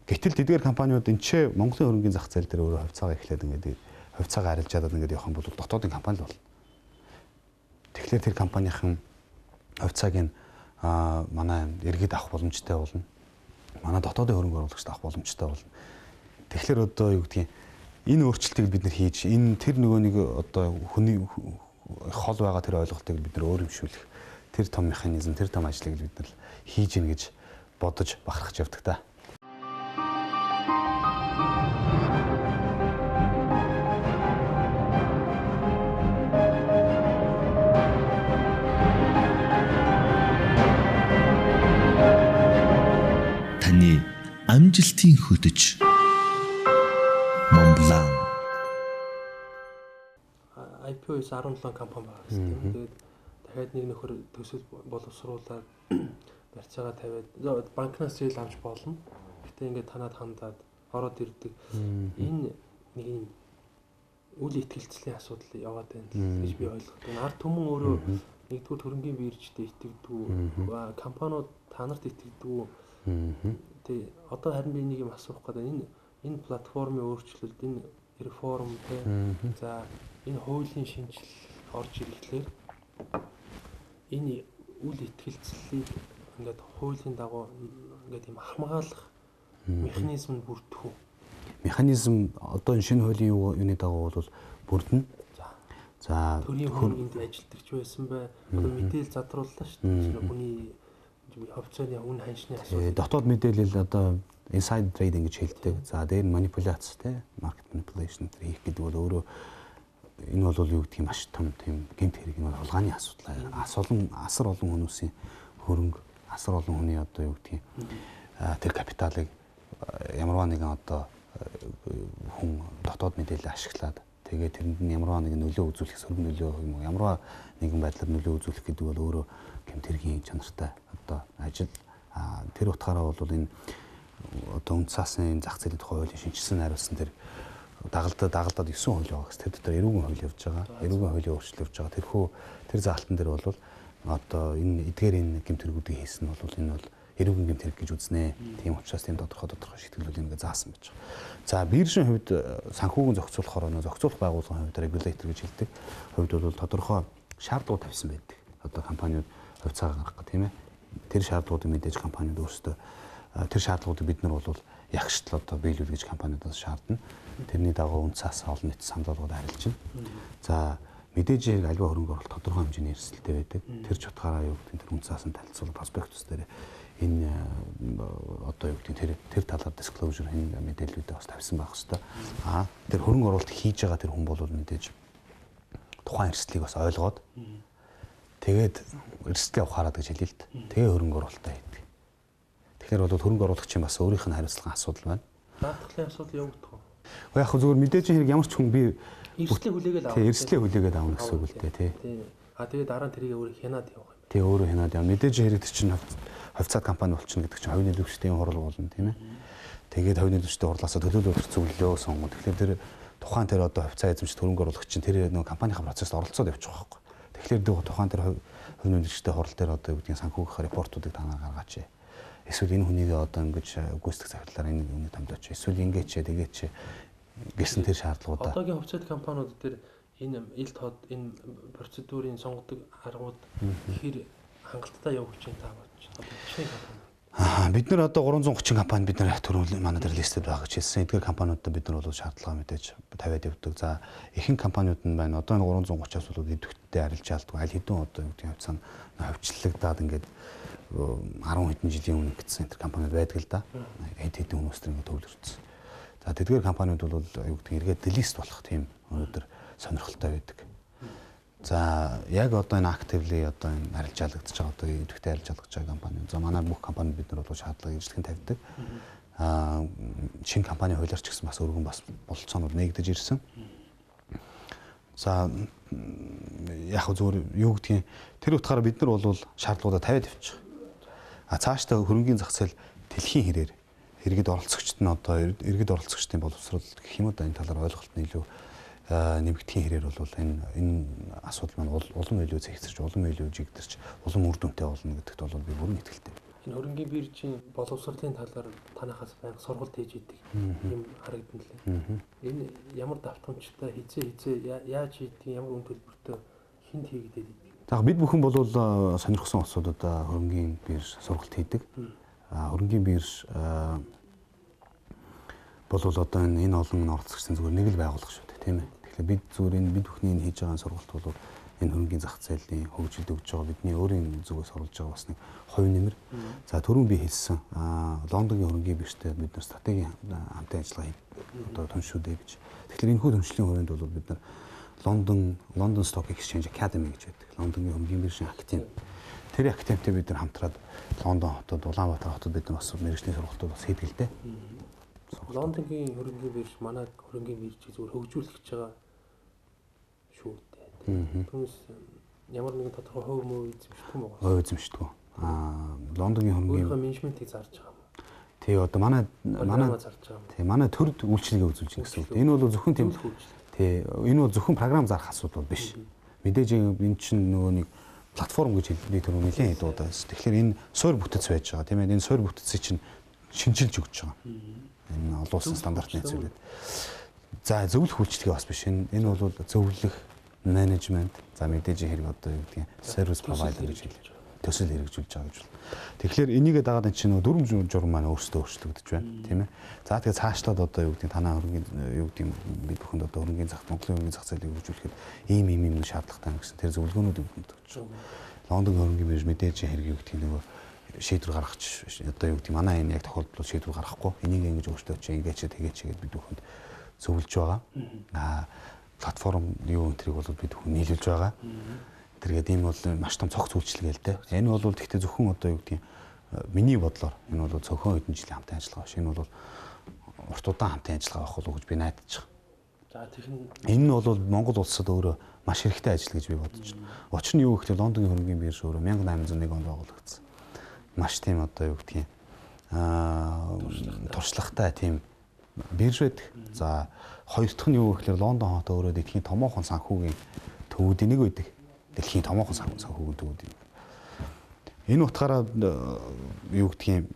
Speaker 2: Гэтэл тэдгээр компаниуд энэ ч Монголын хөрөнгөний зах зээл дээр өөрөө хувьцаагаа эхлээд ингээд хувьцаагаа арилжаалаад ингээд явах юм бол дотоодын компани л болно. Тэгэхээр тэр компанийн хувьцааг нь манай иргэд авах боломжтой болно. Манай дотоодын хөрөнгө оруулагчид авах боломжтой болно. Тэгэхээр одоо юу гэдгийг энэ өөрчлөлтийг бид нар хийж энэ тэр нөгөө нэг одоо хүний хол байгаа тэр ойлголтыг бид нар өөрөмшүүлэх тэр том механизм тэр том ажлыг бид нар хийж гин гэж бодож бахархаж явдаг та.
Speaker 3: Таны амжилтын хөдөж Монблан
Speaker 1: IPO-с 17 компани байгаа гэсэн тийм. Тэгээд дахиад нэг нөхөр төсөл боловсруулаад барьцаагаа тавиад банкнаас зээл авч болно. Гэтэ ингээд танаад хандаад ороод ирдэг. Энэ нэг юм үйл итгэлцлийн асуудал яваад байна гэж би ойлгодог. Ард түмэн өөрөө нэгдүгээр хөрөнгөний биржтэй итгэдэг, компаниуд та нарт итгэдэг. Тэг одоо харин би нэг юм асуух гэдэг. Энэ платформын өөрчлөлт, энэ реформ за энэ хуулийн шинжил орж ирэхлээр энэ үйл итгэлцлийг ингээд хуулийн дагуу ингээд юм хамгаалах механизм нь бүрдэх үү?
Speaker 2: Механизм одоо энэ шинэ хуулийн юуны дагуу бол бүрдэнэ. За
Speaker 1: төрийн хүн энд ажилтгч байсан бай. Мэдээлэл задрууллаа шүү дээ. Хүний хавцааны үн ханшны асуудал.
Speaker 2: Дотоод мэдээлэл одоо inside trading гэж хэлдэг. За дээр нь манипуляц те market manipulation хийх гэдэг бол өөрөө энэ бол юу гэдгийг маш том тийм гэмт хэрэг нь хулгайны асуудал. Асар олон хүмүүсийн хөрөнгө, асар олон хүний одоо юу гэдгийг тэр капиталыг ямарваа нэгэн одоо хүн дотоод мэдээлэл ашиглаад тэгээд тэрэнд нь ямарваа нэгэн нөлөө үзүүлэх, сөрөг нөлөө юм уу, ямарваа нэгэн байдлаар нөлөө үзүүлэх гэдэг бол өөрөө гэмт хэргийн чанартай одоо ажил. Тэр утгаараа бол энэ одоо үндэсний зах зээлийн тухай хуулийн шинжилсэн хариулсан тэр дагалдаад 9 хууль байгаа гэсэн. Тэр дотор эрүүгийн хууль явж байгаа. Эрүүгийн хуулийн өөрчлөлт явж байгаа. Тэр заалтан дээр бол одоо энэ эдгээр энэ гэмт хэрэгүүдийг хийсэн нь бол энэ бол эрүүгийн гэмт хэрэг гэж үзнэ. Тийм учраас тийм тодорхой шийтгэлүүд ингээ заасан байж байгаа. За биржийн хувьд санхүүгийн зохицуулахаар зохицуулах байгууллагын хувьд регулятор гэж хэлдэг. Хувьд бол тодорхой шаардлагууд тавьсан байдаг. Одоо компаниуд хувьцаа гаргах гэх тийм ээ. Тэр шаардлагуудыг мэдээж компаниуд өөрсдөө тэр шаардлагуудыг бид нар бол ягштал одоо биелүүл гэж компаниудаас шаардна. Тэрний дагуу үнцаас олон нийт санал болгоод харилцана. За мэдээж альва хөрөнгө оруулалт тодорхой хэмжээний эрсдэлтэй байдаг. Тэр ч утгаараа юу гэдэг тэр үнцаас нь танилцуулах проспектус дээр энэ одоо юу гэдэг тэр талаар disclosure энэ мэдээллүүдээ бас тавьсан байх хэвээр. Тэр хөрөнгө оруулалт хийж байгаа тэр хүн бол мэдээж тухайн эрсдлийг бас ойлгоод тэгээд эрсдлээ ухаарад гэж хэлээ л дээ. Тэгээ хөрөнгө оруулалтаа хийдэг. Тэгэхээр бол хөрөнгө оруулагчийн бас өөрийнх нь хариуцлагын асуудал байна.
Speaker 1: Даатгалын асуудал явагдах уу?
Speaker 2: Яг зөвхөн мэдээж хэрэг ямар ч хүн би
Speaker 1: эрсдлээ хүлээгээд авах.
Speaker 2: Эрсдлээ хүлээгээд авах гэсэн үг л дээ тий.
Speaker 1: Тэгээд дараа нь тэрийг өөрөө хянаад явах юм.
Speaker 2: Тий өөрөө хянаад явах. Мэдээж хэрэг тэр чинь хувьцаат компани болчихно гэдэг чинь хувийн нөлөөлөгчдийн хурал болно тийм ээ. Тэгээд хувийн нөлөөлөгчдийн хурлаасаа төлөөлөх зөвлөлөө сонгоно. Тэгэхээр тэр тухайн тэр одоо хувьцаа эзэмшигч хөрөнгө оруулагч чинь тэр нөгөө компанийн процессд оролцоод явчих واخхой. Тэгэхээр тухайн тэр хувийн нөлөөлөгчдийн хурал дээр одоо юу гэдгийг санхүүгийнхаа репортуудыг танаа гаргаач. Эсвэл энэ хүнийг одоо ингэж гүйцэтгэх захидлаар энэ үнийг томдооч. Эсвэл ингээч тэгээч гэсэн тэр шаардлагуудаа.
Speaker 1: Одоогийн хувьцаат компаниуд дээр энэ ил тод энэ процедурын сонгодог аргууд ихэр хангалттай явууч юм таа болж байна. Жишээ компани.
Speaker 2: Бид нар одоо 330 компани бид нар түрүүн манай дээр листэд байгаа гэж хэлсэн. Эдгээр компаниудад бид нар бол шаардлага мэдээж тавиад явдаг. За ихэнх компаниуд нь байна. Одоо энэ 330-аас бол идэвхтэй арилж алддаг. Аль хэдэн одоо юу гэдэг хувьцаа хөвчлөгдөөд ингээд 10 хэдэн жилийн өмнө гэсэн энэ компаниуд байдаг л да. Хэд хэдэн хүмүүс тэр ингээд төвлөрсөн. За тэдгээр компаниуд бол юу гэдэг эргээд делист болох тийм өнөөдөр сонирхолтой байдаг. За яг одоо энэ активли одоо энэ арилж алгадж байгаа одоо идэвхтэй арилж алгаж байгаа компани. За манай бүх компанид бид нар бол шаардлагыг эрсдэлхэн тавьдаг. Шинэ компани хуулиарч гэсэн бас өргөн бас бололцоонууд нэгдэж ирсэн. За яг зөвөр юу гэдгийг тэр утгаараа бид нар бол шаардлагуудаа тавиад явчих. Цаашдаа хөрөнгөний зах зээл дэлхийн хэрээр иргэд оролцогчд нь одоо иргэд оролцогчдын боловсрол гэх юм уу да энэ талаар ойлголт нь илүү нэмэгдэхийн хэрээр бол энэ асуудал маань улам илүү зэгцэрч, улам илүү жигдэрч, улам үр дүнтэй болно гэдэгт бол би бүрэн итгэлтэй.
Speaker 1: Энэ хөрөнгөний биржийн боловсролын талаар танахаас байнга сургалт хийж идэг юм харагдана лээ. Энэ ямар давтамжтай хизээ яаж хийдэг, ямар үн төлбөртэй хинт хийгдээд идэг.
Speaker 2: За бид бүхэн бол сонирхсан улсуудад хөрөнгөний бирж сургалт хийдэг. Хөрөнгөний бирж бол одоо энэ олон оролцогчдын зүгээр нэг л байгууллага шүү дээ, тийм ээ. Тэгэхээр бид зүгээр бид бүхний энэ хийж байгаа сургалт бол энэ хөрөнгөний зах зээлийн хөгжилд өгж байгаа бидний өөрийн зүгээс оруулж байгаа бас нэг хувь нэмэр. За түрүүн би хэлсэн Лондонгийн хөрөнгөний биржтэй бид нар стратегийн хамтын ажиллагаа одоо томшуудэ гэж. Тэгэхээр энэ хүү томчлын хүрээнд бол бид нар London Stock Exchange Academy гэж байдаг. Лондонгийн хөрөнгөний биржийн академи. Тэр академитэй бид нар хамтраад Лондон хотод, Улаанбаатар хотод бид нар бас мэргэжлийн сургалтууд бас хийдэг л дээ.
Speaker 1: Лондонгийн хөрөнгөний бирж манай хөрөнгөний биржийг зөвхөн хөгжүүлэх гэж байгаа шүү дээ. Түүнээс ямар нэгэн тодорхой хувь муу эзэмшдэг юм уу?
Speaker 2: Эзэмшдэг. Лондонгийн хөрөнгөний
Speaker 1: менежментийг зарж байгаа юм.
Speaker 2: Тий одоо манай
Speaker 1: зарж байгаа юм.
Speaker 2: Тий манай төрд үйлчлэгээ үзүүлж байгаа гэсэн үг. Энэ бол зөвхөн тийм тий энэ бол зөвхөн програм зарах асуудал биш. Мэдээж энэ чинь нөгөө нэг платформ гэж хэлбэрийн төрөв нэлээд удаа. Тэгэхээр энэ суур бүтэц байж байгаа тийм ээ. Энэ суур бүтэцийг чинь шинжилж өгч байгаа. Энэ олон улсын стандартны зүйлүүд. За зөвлөх үйлчлэгээ бас биш. Энэ бол зөвлөх менежмент за мэдээж хэрэг одоо юу гэдгийг сервис провайдер гэж хэлж байгаа. төсөл хэрэгжүүлж байгаа гэж байна. Тэгэхээр энийгээ дагаад энэ чинь дүрм журам маань өөрсдөө өөрчлөгдөж байна, тийм ээ. За тэгээ цаашлаад одоо юу гэдэг танаа хөрөнгөний юу гэдэг бид бүхэнд одоо хөрөнгөний Монголын хөрөнгөний зах зээлийг хөгжүүлэхэд ийм шаардлагатай гэсэн тэр зөвлөгөөнүүд өгдөг. Лондон хөрөнгөний бирж мэдээж хэрэг юу гэдэг нөгөө шийдвэр гаргах одоо юу гэдэг манай энэ яг тохиолдол шийдвэр гаргахгүй энийг ингэж өөртөө чи ингээч тэгээч гэгээд бид бүхэнд зөвлөж байгаа. Платформ юу өнтрийг бол бид бүхэн нийлүүлж байгаа. Тэргээд ийм бол маш том цогц үйлчилгээ л дээ. Энэ бол гэхдээ зөвхөн одоо юу гэдэг миний бодлоор энэ бол цөөхөн хэдэн жилийн хамтын ажиллагаа биш. Энэ бол урт удаан хамтын ажиллагаа байх болов уу гэж би найдаж байгаа.
Speaker 1: За тэгэхээр
Speaker 2: энэ нь бол Монгол улсад өөрөө маш хэрэгтэй ажил гэж би бодож байна. Учир нь юу гэхээр Лондонгийн хөрөнгөний бирж өөрөө 1801 онд байгуулагдсан. Маш тийм одоо юу гэдгийг туршлагатай тийм бирж байдаг. За хоёр дахь нь юу гэхээр Лондон хот өөрөө дэлхийн томоохон санхүүгийн төвүүдийн нэг байдаг. Дэлхийн томоохон санхүүгийн төвүүд. Энэ утгаараа юу гэдгийг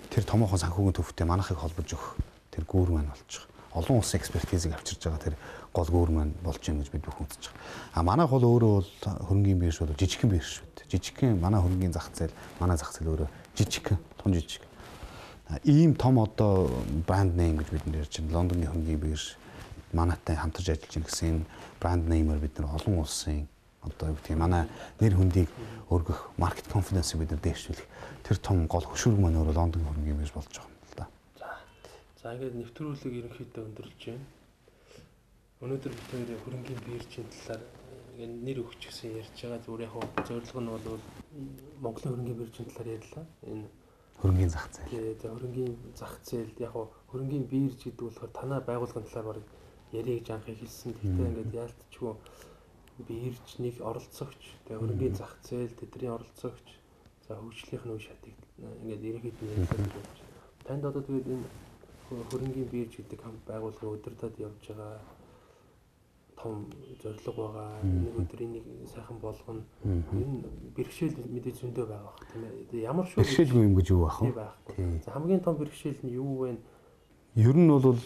Speaker 2: тэр томоохон санхүүгийн төвтэй манайхыг холбож өгөх тэр гүүр маань болж байгаа. Олон улсын экспертизийг авчирж байгаа тэр гол гүүр маань болж байна гэж бид бүхэн үзэж байгаа. Манайх бол өөрөө бол хөрөнгөний бирж бол жижигхэн бирж шүү дээ. Жижигхэн манай хөрөнгөний зах зээл, манай зах зээл өөрөө жижигхэн, тун жижиг. Ийм том одоо брэнд нейм гэж бид ярьж байна. Лондонгийн хөрөнгөний бирж манайтай хамтарч ажиллаж байгаа гэсэн энэ брэнд неймээр бид нар олон улсын одоо юу гэх юм манай нэр хүндийг өргөх маркет конфиденсыг бид нар дээшлүүлэх тэр том гол хөшүүрэг маань өөрөө Лондонгийн хөрөнгөний бирж болж байгаа юм л да.
Speaker 1: За ингээд нэвтрүүлэг ерөнхийдөө өндөрлж байна. Өнөөдөр бид хоёр хөрөнгөний биржийн талаар ингээд нэр өгч гэсэн ярьж байгаа. Зүгээр яг зорилго нь бол Монголын хөрөнгөний биржийн талаар ярьлаа. Энэ
Speaker 2: хөрөнгөний зах зээл.
Speaker 1: Тэгээ хөрөнгөний зах зээл яг хөрөнгөний бирж гэдэг болохоор танаа байгууллагын талаар баг ярих гэж анх хэлсэн. Гэхдээ ингээд яалтчгүй бирж нэг оролцогч, тэгээ хөрөнгөний зах зээл, тэдний оролцогч, за хөгжлийнх нь үе шатыг ингээд ерөнхийдөө ярьж байна. Танд одоо тэгээд энэ хөрөнгөний бирж гэдэг хамт байгууллагын удирдаад явж байгаа том зорилго байгаа. Нэг өдөр энийг сайхан болгоно. Энэ бэрхшээл мэдээ зөндөө байгаа бах тийм ээ. Ямар шүү
Speaker 2: бэрхшээлгүй юм гэж юу бах вэ?
Speaker 1: За хамгийн том бэрхшээл нь юу вэ?
Speaker 2: Ер нь бол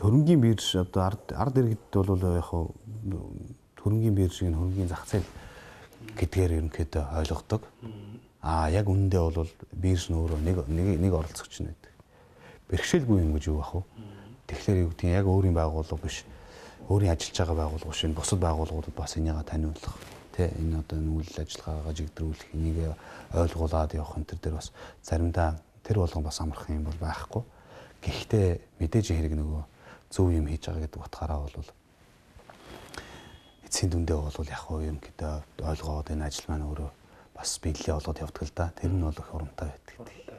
Speaker 2: хөрөнгөний бирж одоо ард иргэд бол яг хөрөнгөний биржийн хөрөнгөний зах зээл гэдгээр ерөнхийдөө ойлгодог. Яг үнэндээ бол бирж нь өөрөө нэг оролцогч нь байдаг. Бэрхшээлгүй юм гэж юу бах вэ? Тэгэхээр юу гэдэг яг өөрийн байгууллага биш, өөрийн ажиллаж байгаа байгууллага биш, энэ бусад байгууллагуудад бас энийгээ таниулах, тэ энэ одоо үйл ажиллагаагаа жигдрүүлэх, энийг ойлгуулад явах энэ төр дээр бас заримдаа тэр болгон бас амарх юм бол байхгүй. Гэхдээ мэдээж хэрэг нөгөө зөв юм хийж байгаа гэдэг утгаараа бол эцсийн дүндээ бол яг юм гэдэг ойлгоод энэ ажил маань өөрөө бас биелэлээ олгоод явдаг л да. Тэр нь бол их урамтай байдаг.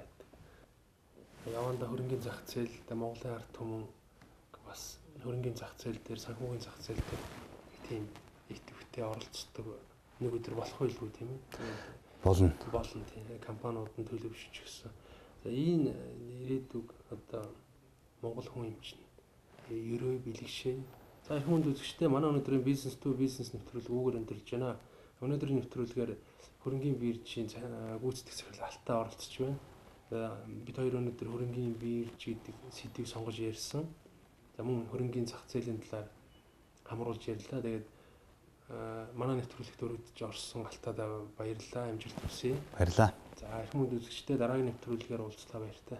Speaker 1: Яванда хөрөнгөний зах зээл, Монголын ард түмэн бас хөрөнгөний зах зээл дээр, санхүүгийн зах зээл дээр тийм идэвхтэй оролцдог нэг өдөр болох байлгүй тийм ээ.
Speaker 2: Болно
Speaker 1: тийм компаниуд нь төлөвшөж гисэн. За энэ ирээдүг одоо Монгол хүн юм чинь ерөө бэлгшээ. За хүнд үзэгчтэй манай өнөөдрийн бизнес ту бизнес нэвтрүүлэг үүгээр өндөрлж байна. Өнөөдрийн нэвтрүүлгээр хөрөнгөний биржийн гүйцэтгэх захирал Алтай оролцож байна. Бид хоёр өнөөдөр хөрөнгөний бирж гэдэг сэдвийг сонгож ярьсан. За мөн хөрөнгөний зах зээлийн талаар хамруулж ярьлаа. Тэгээд манай нэвтрүүлэгт өргөдөж орсон Алтайдаа баярлалаа. Амжилт хүсье.
Speaker 2: Баярлалаа.
Speaker 1: За их хүнд үзэгчтэй дараагийн нэвтрүүлгээр уулзлаа баяртай.